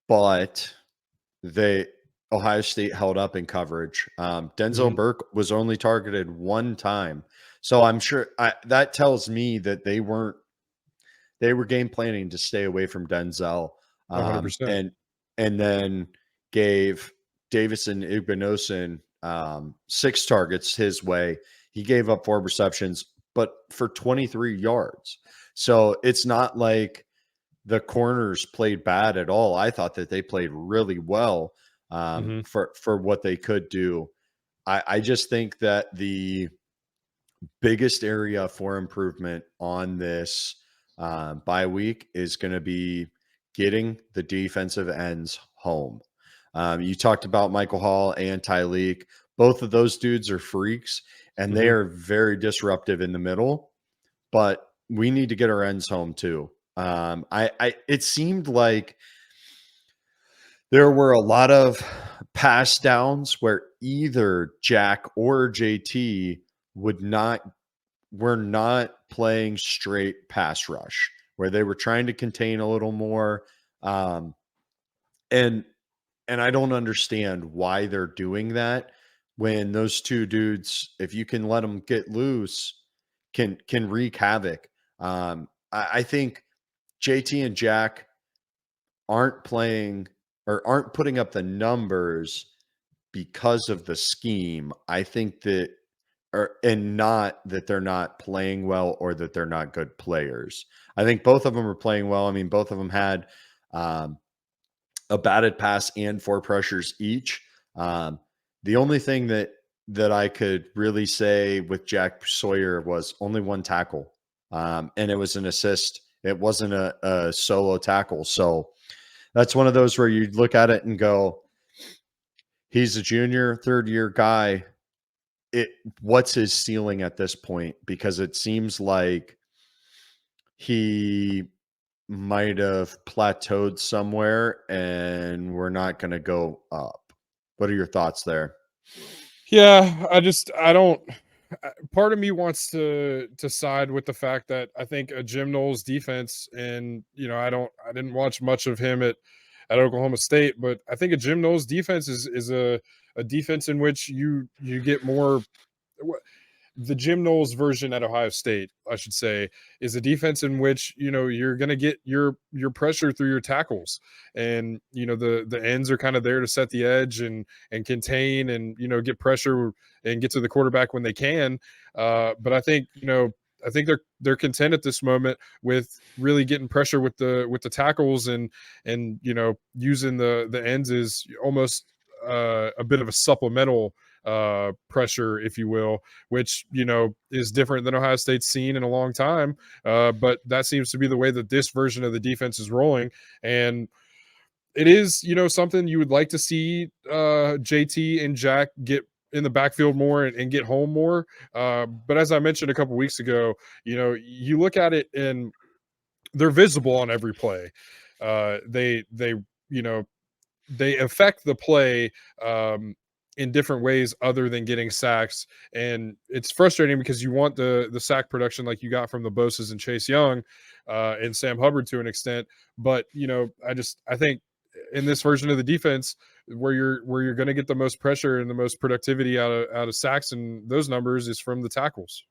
but they Ohio State held up in coverage. Denzel Hmm. Burke was only targeted one time, so I'm sure that tells me that they were game planning to stay away from Denzel, 100%. and then gave Davison Igbinosun 6 targets his way. He gave up 4 receptions, but for 23 yards. So it's not like the corners played bad at all. I thought that they played really well Hmm. for what they could do. I just think that the biggest area for improvement on this bye week is going to be getting the defensive ends home. You talked about Michael Hall and Tyleek. Both of those dudes are freaks, and they Hmm. are very disruptive in the middle. But we need to get our ends home too. It seemed like there were a lot of pass downs where either Jack or JT would not were not playing straight pass rush, where they were trying to contain a little more. Um, and I don't understand why they're doing that when those two dudes, if you can let them get loose, can wreak havoc. I think JT and Jack aren't playing or aren't putting up the numbers because of the scheme. I think that and not that they're not playing well or that they're not good players. I think both of them are playing well. I mean, both of them had um, a batted pass and 4 pressures each. Um, the only thing that I could really say with Jack Sawyer was only one tackle, and it was an assist. It wasn't a solo tackle. So that's one of those where you look at it and go, he's a junior, third year guy. It What's his ceiling at this point? Because it seems like he might have plateaued somewhere and we're not going to go up. What are your thoughts there? Yeah, I don't. Part of me wants to side with the fact that I think a Jim Knowles defense, and I didn't watch much of him at Oklahoma State, but I think a Jim Knowles defense is a defense in which you get more. The Jim Knowles version at Ohio State, I should say, is a defense in which you're going to get your pressure through your tackles, and the ends are kind of there to set the edge and contain and get pressure and get to the quarterback when they can. But I think they're content at this moment with really getting pressure with the tackles and using the ends is almost a bit of a supplemental pressure, if you will, which is different than Ohio State's seen in a long time. But that seems to be the way that this version of the defense is rolling, and it is something you would like to see JT and Jack get in the backfield more and get home more. But as I mentioned a couple weeks ago, you look at it and they're visible on every play. They you know they affect the play in different ways other than getting sacks. And it's frustrating because you want the sack production like you got from the Boses and Chase Young and Sam Hubbard to an extent. But I think in this version of the defense where you're going to get the most pressure and the most productivity out of sacks and those numbers is from the tackles.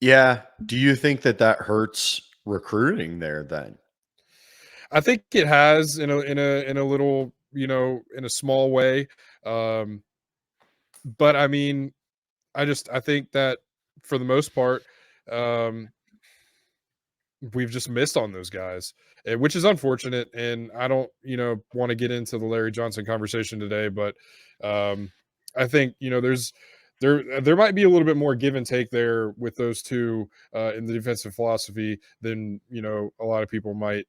Yeah. Do you think that that hurts recruiting there then? I think it has in a little, in a small way. Um, but I mean, I think that for the most part, um, we've just missed on those guys, which is unfortunate. And I don't, want to get into the Larry Johnson conversation today, but um, I think there might be a little bit more give and take there with those two in the defensive philosophy than a lot of people might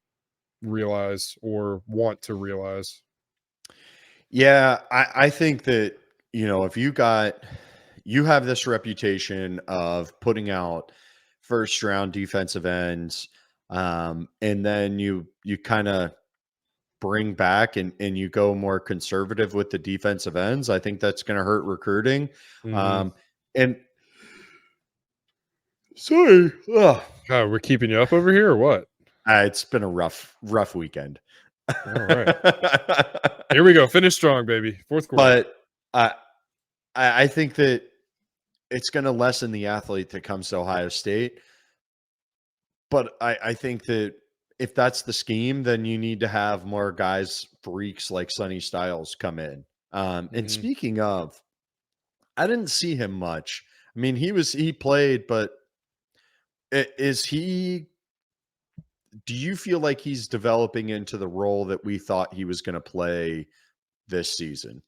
realize or want to realize. Yeah, I think that, if you have this reputation of putting out first round defensive ends, and then you kind of bring back and you go more conservative with the defensive ends. I think that's going to hurt recruiting. Hmm. And sorry, ugh, God, we're keeping you up over here or what? it's been a rough weekend. All right. Here we go. Finish strong, baby. Fourth quarter. But I I think that it's going to lessen the athlete that comes to Ohio State. But I think that if that's the scheme, then you need to have more guys, freaks like Sonny Styles come in. And Hmm. speaking of, I didn't see him much. I mean, he played, but is he? Do you feel like he's developing into the role that we thought he was going to play this season?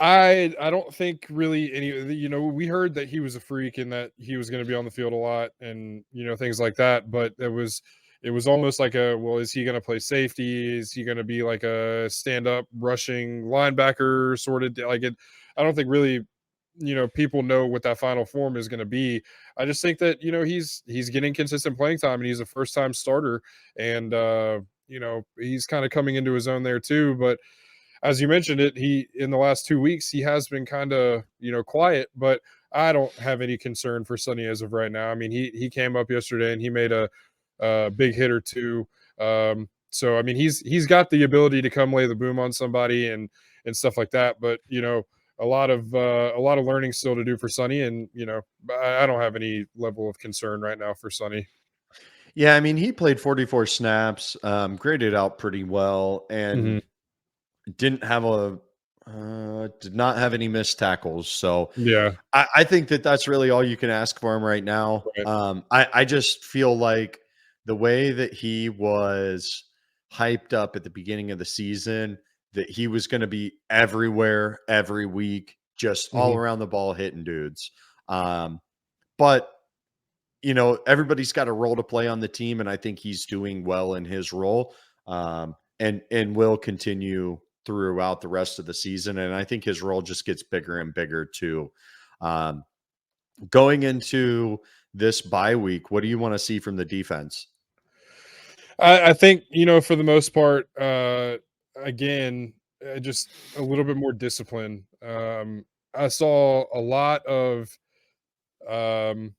I don't think really we heard that he was a freak and that he was going to be on the field a lot and things like that, but it was almost like well, is he going to play safety? Is he going to be like a stand up rushing linebacker sort of like it? I don't think really people know what that final form is going to be. I just think that he's getting consistent playing time and he's a first time starter, and he's kind of coming into his own there too, but as you mentioned it, he in the last 2 weeks he has been kind of quiet, but I don't have any concern for Sonny as of right now. I mean, he came up yesterday and he made a big hit or two. So I mean, he's got the ability to come lay the boom on somebody and stuff like that. But a lot of learning still to do for Sonny, and I don't have any level of concern right now for Sonny. Yeah, I mean, he played 44 snaps, graded out pretty well, Hmm. and did not have any missed tackles. So Yeah. I think that that's really all you can ask for him right now. Right. I just feel like the way that he was hyped up at the beginning of the season, that he was going to be everywhere every week, just all Hmm. around the ball hitting dudes. Um, but everybody's got a role to play on the team, and I think he's doing well in his role, and will continue throughout the rest of the season. And I think his role just gets bigger and bigger too. Um, Going into this bye week, what do you want to see from the defense? I think for the most part, again, just a little bit more discipline. I saw a lot of um,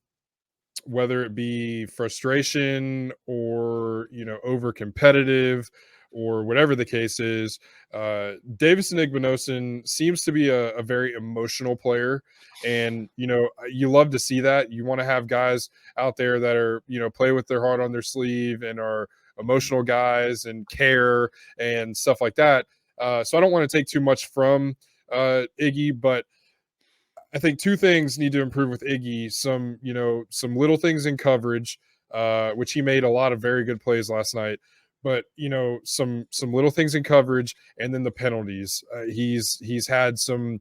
whether it be frustration or over competitive or whatever the case is. Davison Igbinosun seems to be a very emotional player, and you love to see that. You want to have guys out there that are play with their heart on their sleeve and are emotional guys and care and stuff like that. So I don't want to take too much from Iggy, but I think two things need to improve with Iggy. Some little things in coverage, which he made a lot of very good plays last night. But some little things in coverage, and then the penalties. He's had some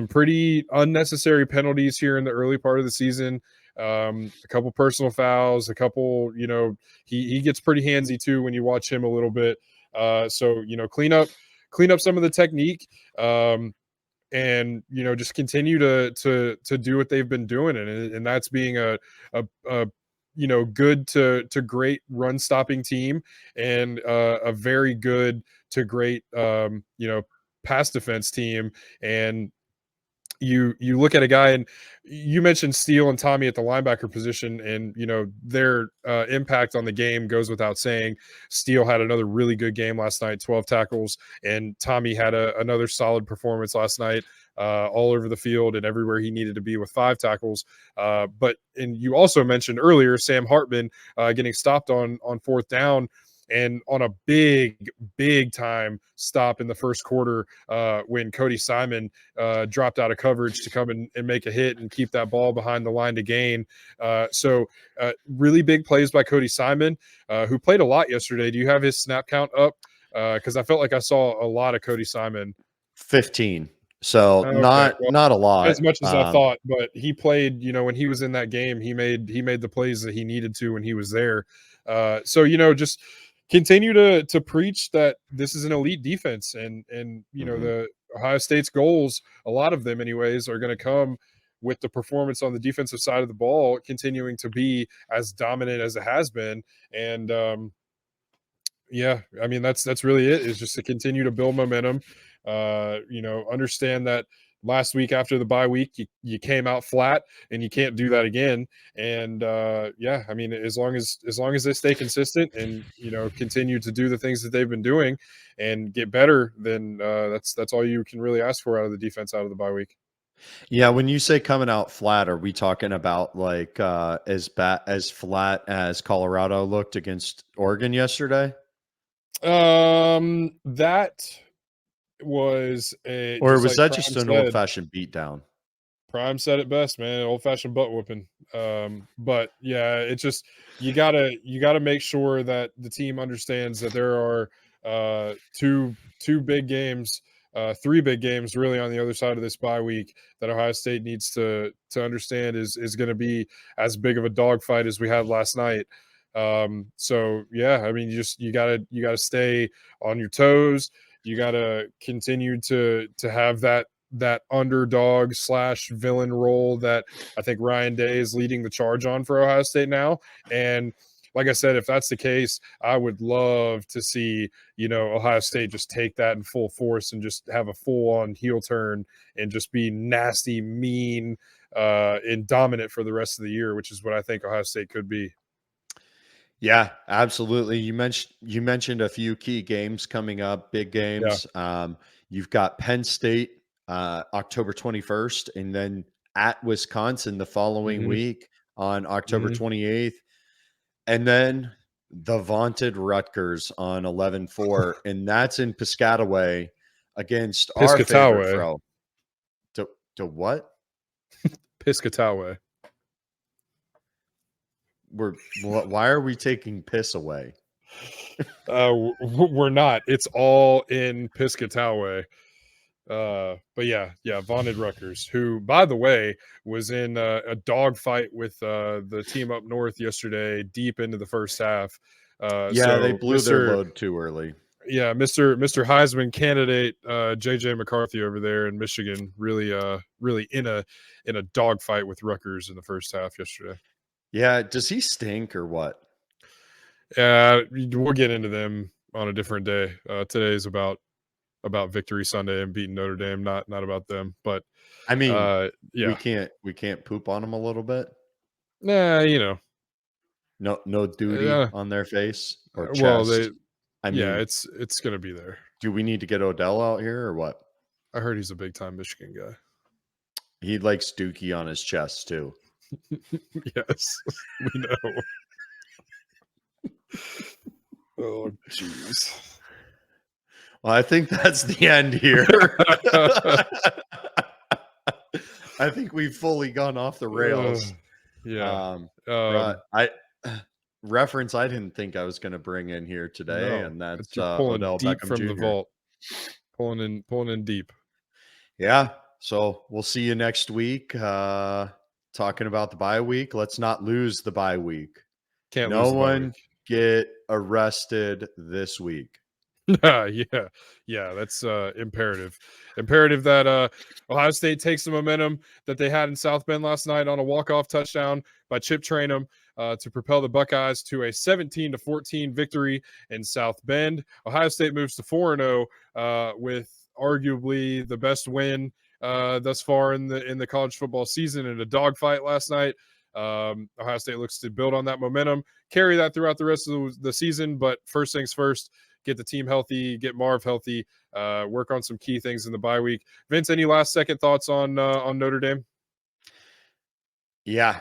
pretty unnecessary penalties here in the early part of the season. A couple personal fouls, a couple. He gets pretty handsy too when you watch him a little bit. So clean up some of the technique. And just continue to do what they've been doing, and that's being a good to great run stopping team, and a very good to great pass defense team. And you look at a guy, and you mentioned Steele and Tommy at the linebacker position, and their impact on the game goes without saying. Steele had another really good game last night, 12 tackles, and Tommy had another solid performance last night, all over the field and everywhere he needed to be with 5 tackles. And you also mentioned earlier Sam Hartman getting stopped on fourth down, and on a big time stop in the first quarter, when Cody Simon dropped out of coverage to come and make a hit and keep that ball behind the line to gain. Really big plays by Cody Simon, who played a lot yesterday. Do you have his snap count up? Because I felt like I saw a lot of Cody Simon. 15. So Okay, not well, not a lot. as much as I thought, but he played. When he was in that game, he made the plays that he needed to when he was there. Just continue to preach that this is an elite defense, and the Ohio State's goals, a lot of them anyways, are going to come with the performance on the defensive side of the ball continuing to be as dominant as it has been. And yeah, I mean that's really it, is just to continue to build momentum. Understand that last week after the bye week you came out flat, and you can't do that again. And yeah, I mean, as long as they stay consistent and continue to do the things that they've been doing and get better, then that's all you can really ask for out of the defense out of the bye week. Yeah, when you say coming out flat, are we talking about like as flat as Colorado looked against Oregon yesterday? That was Or just was like that Prime just an said. old-fashioned beatdown? Prime said it best, man. Old fashioned butt whooping. But yeah, it's just you gotta make sure that the team understands that there are two big games, three big games really on the other side of this bye week that Ohio State needs to understand is going to be as big of a dogfight as we had last night. So yeah, I mean, you gotta stay on your toes. You gotta continue to have that underdog slash villain role that I think Ryan Day is leading the charge on for Ohio State now. And like I said, if that's the case, I would love to see, Ohio State just take that in full force and just have a full on heel turn and just be nasty, mean, and dominant for the rest of the year, which is what I think Ohio State could be. Yeah, absolutely. You mentioned a few key games coming up, big Yeah. games. You've got Penn State October 21st, and then at Wisconsin the following Hmm. week on October Hmm. 28th, and then the vaunted Rutgers on 11-4, and that's in Piscataway against our favorite Piscataway. fro. To what? Piscataway. Why are we taking piss away? We're not. It's all in Piscataway. But yeah, Vaunted Rutgers, who, by the way, was in a dogfight with the team up north yesterday, deep into the first half. Yeah, they So blew their load too early. Mr. Heisman candidate JJ McCarthy over there in Michigan, really in a dogfight with Rutgers in the first half yesterday. Yeah, does he stink or what? We'll get into them on a different day. Today's about Victory Sunday and beating Notre Dame, not about them. But I mean, we yeah, can't poop on them a little bit. nah, No duty uh, on their face or well, chest. I yeah, mean, it's gonna be there. do we need to get Odell out here or what? I heard he's a big time Michigan guy. He likes Dookie on his chest too. Yes, we know. Oh, jeez. Well, I think that's the end here. I think we've fully gone off the rails. Yeah. Right. I reference I didn't think I was going to bring in here today, No, and that's you're pulling Odell deep Beckham from the Jr. vault, pulling in deep. Yeah. So we'll see you next week. Talking about the bye week. Let's not lose the bye week. Can't No lose the bye week. one get arrested this week. Yeah, that's imperative that Ohio State takes the momentum that they had in South Bend last night on a walk-off touchdown by Chip Trainum to propel the Buckeyes to a 17-14 victory in South Bend. Ohio State moves to 4-0 with arguably the best win thus far in the college football season in a dogfight last night. Ohio State looks to build on that momentum, carry that throughout the rest of the season. But first things first, get the team healthy, get Marv healthy, work on some key things in the bye week. Vince, any last second thoughts on Notre Dame? Yeah.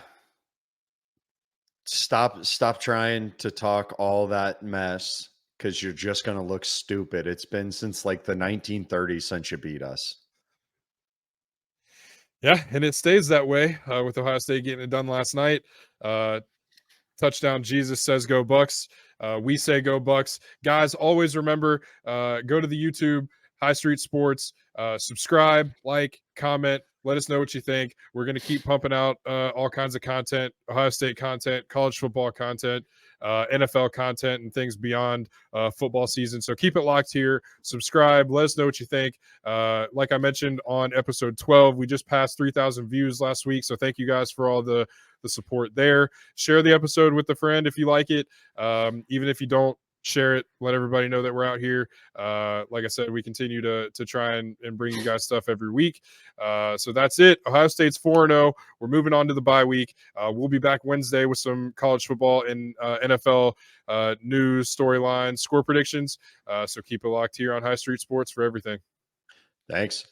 Stop trying to talk all that mess because you're just going to look stupid. It's been since like the 1930s since you beat us. Yeah, and it stays that way with Ohio State getting it done last night. Touchdown Jesus says go Bucks. We say go Bucks. Guys, always remember, go to the YouTube, High Street Sports, subscribe, like, comment, let us know what you think. We're going to keep pumping out all kinds of content, Ohio State content, college football content, NFL content, and things beyond football season. So keep it locked here. Subscribe. Let us know what you think. Like I mentioned on episode 12, we just passed 3,000 views last week. So thank you guys for all the support there. Share the episode with a friend if you like it. Even if you don't, share it, let everybody know that we're out here. Like I said, we continue to try and bring you guys stuff every week. So that's it. Ohio State's 4-0. We're moving on to the bye week. We'll be back Wednesday with some college football and NFL news, storylines, score predictions. So keep it locked here on High Street Sports for everything. Thanks.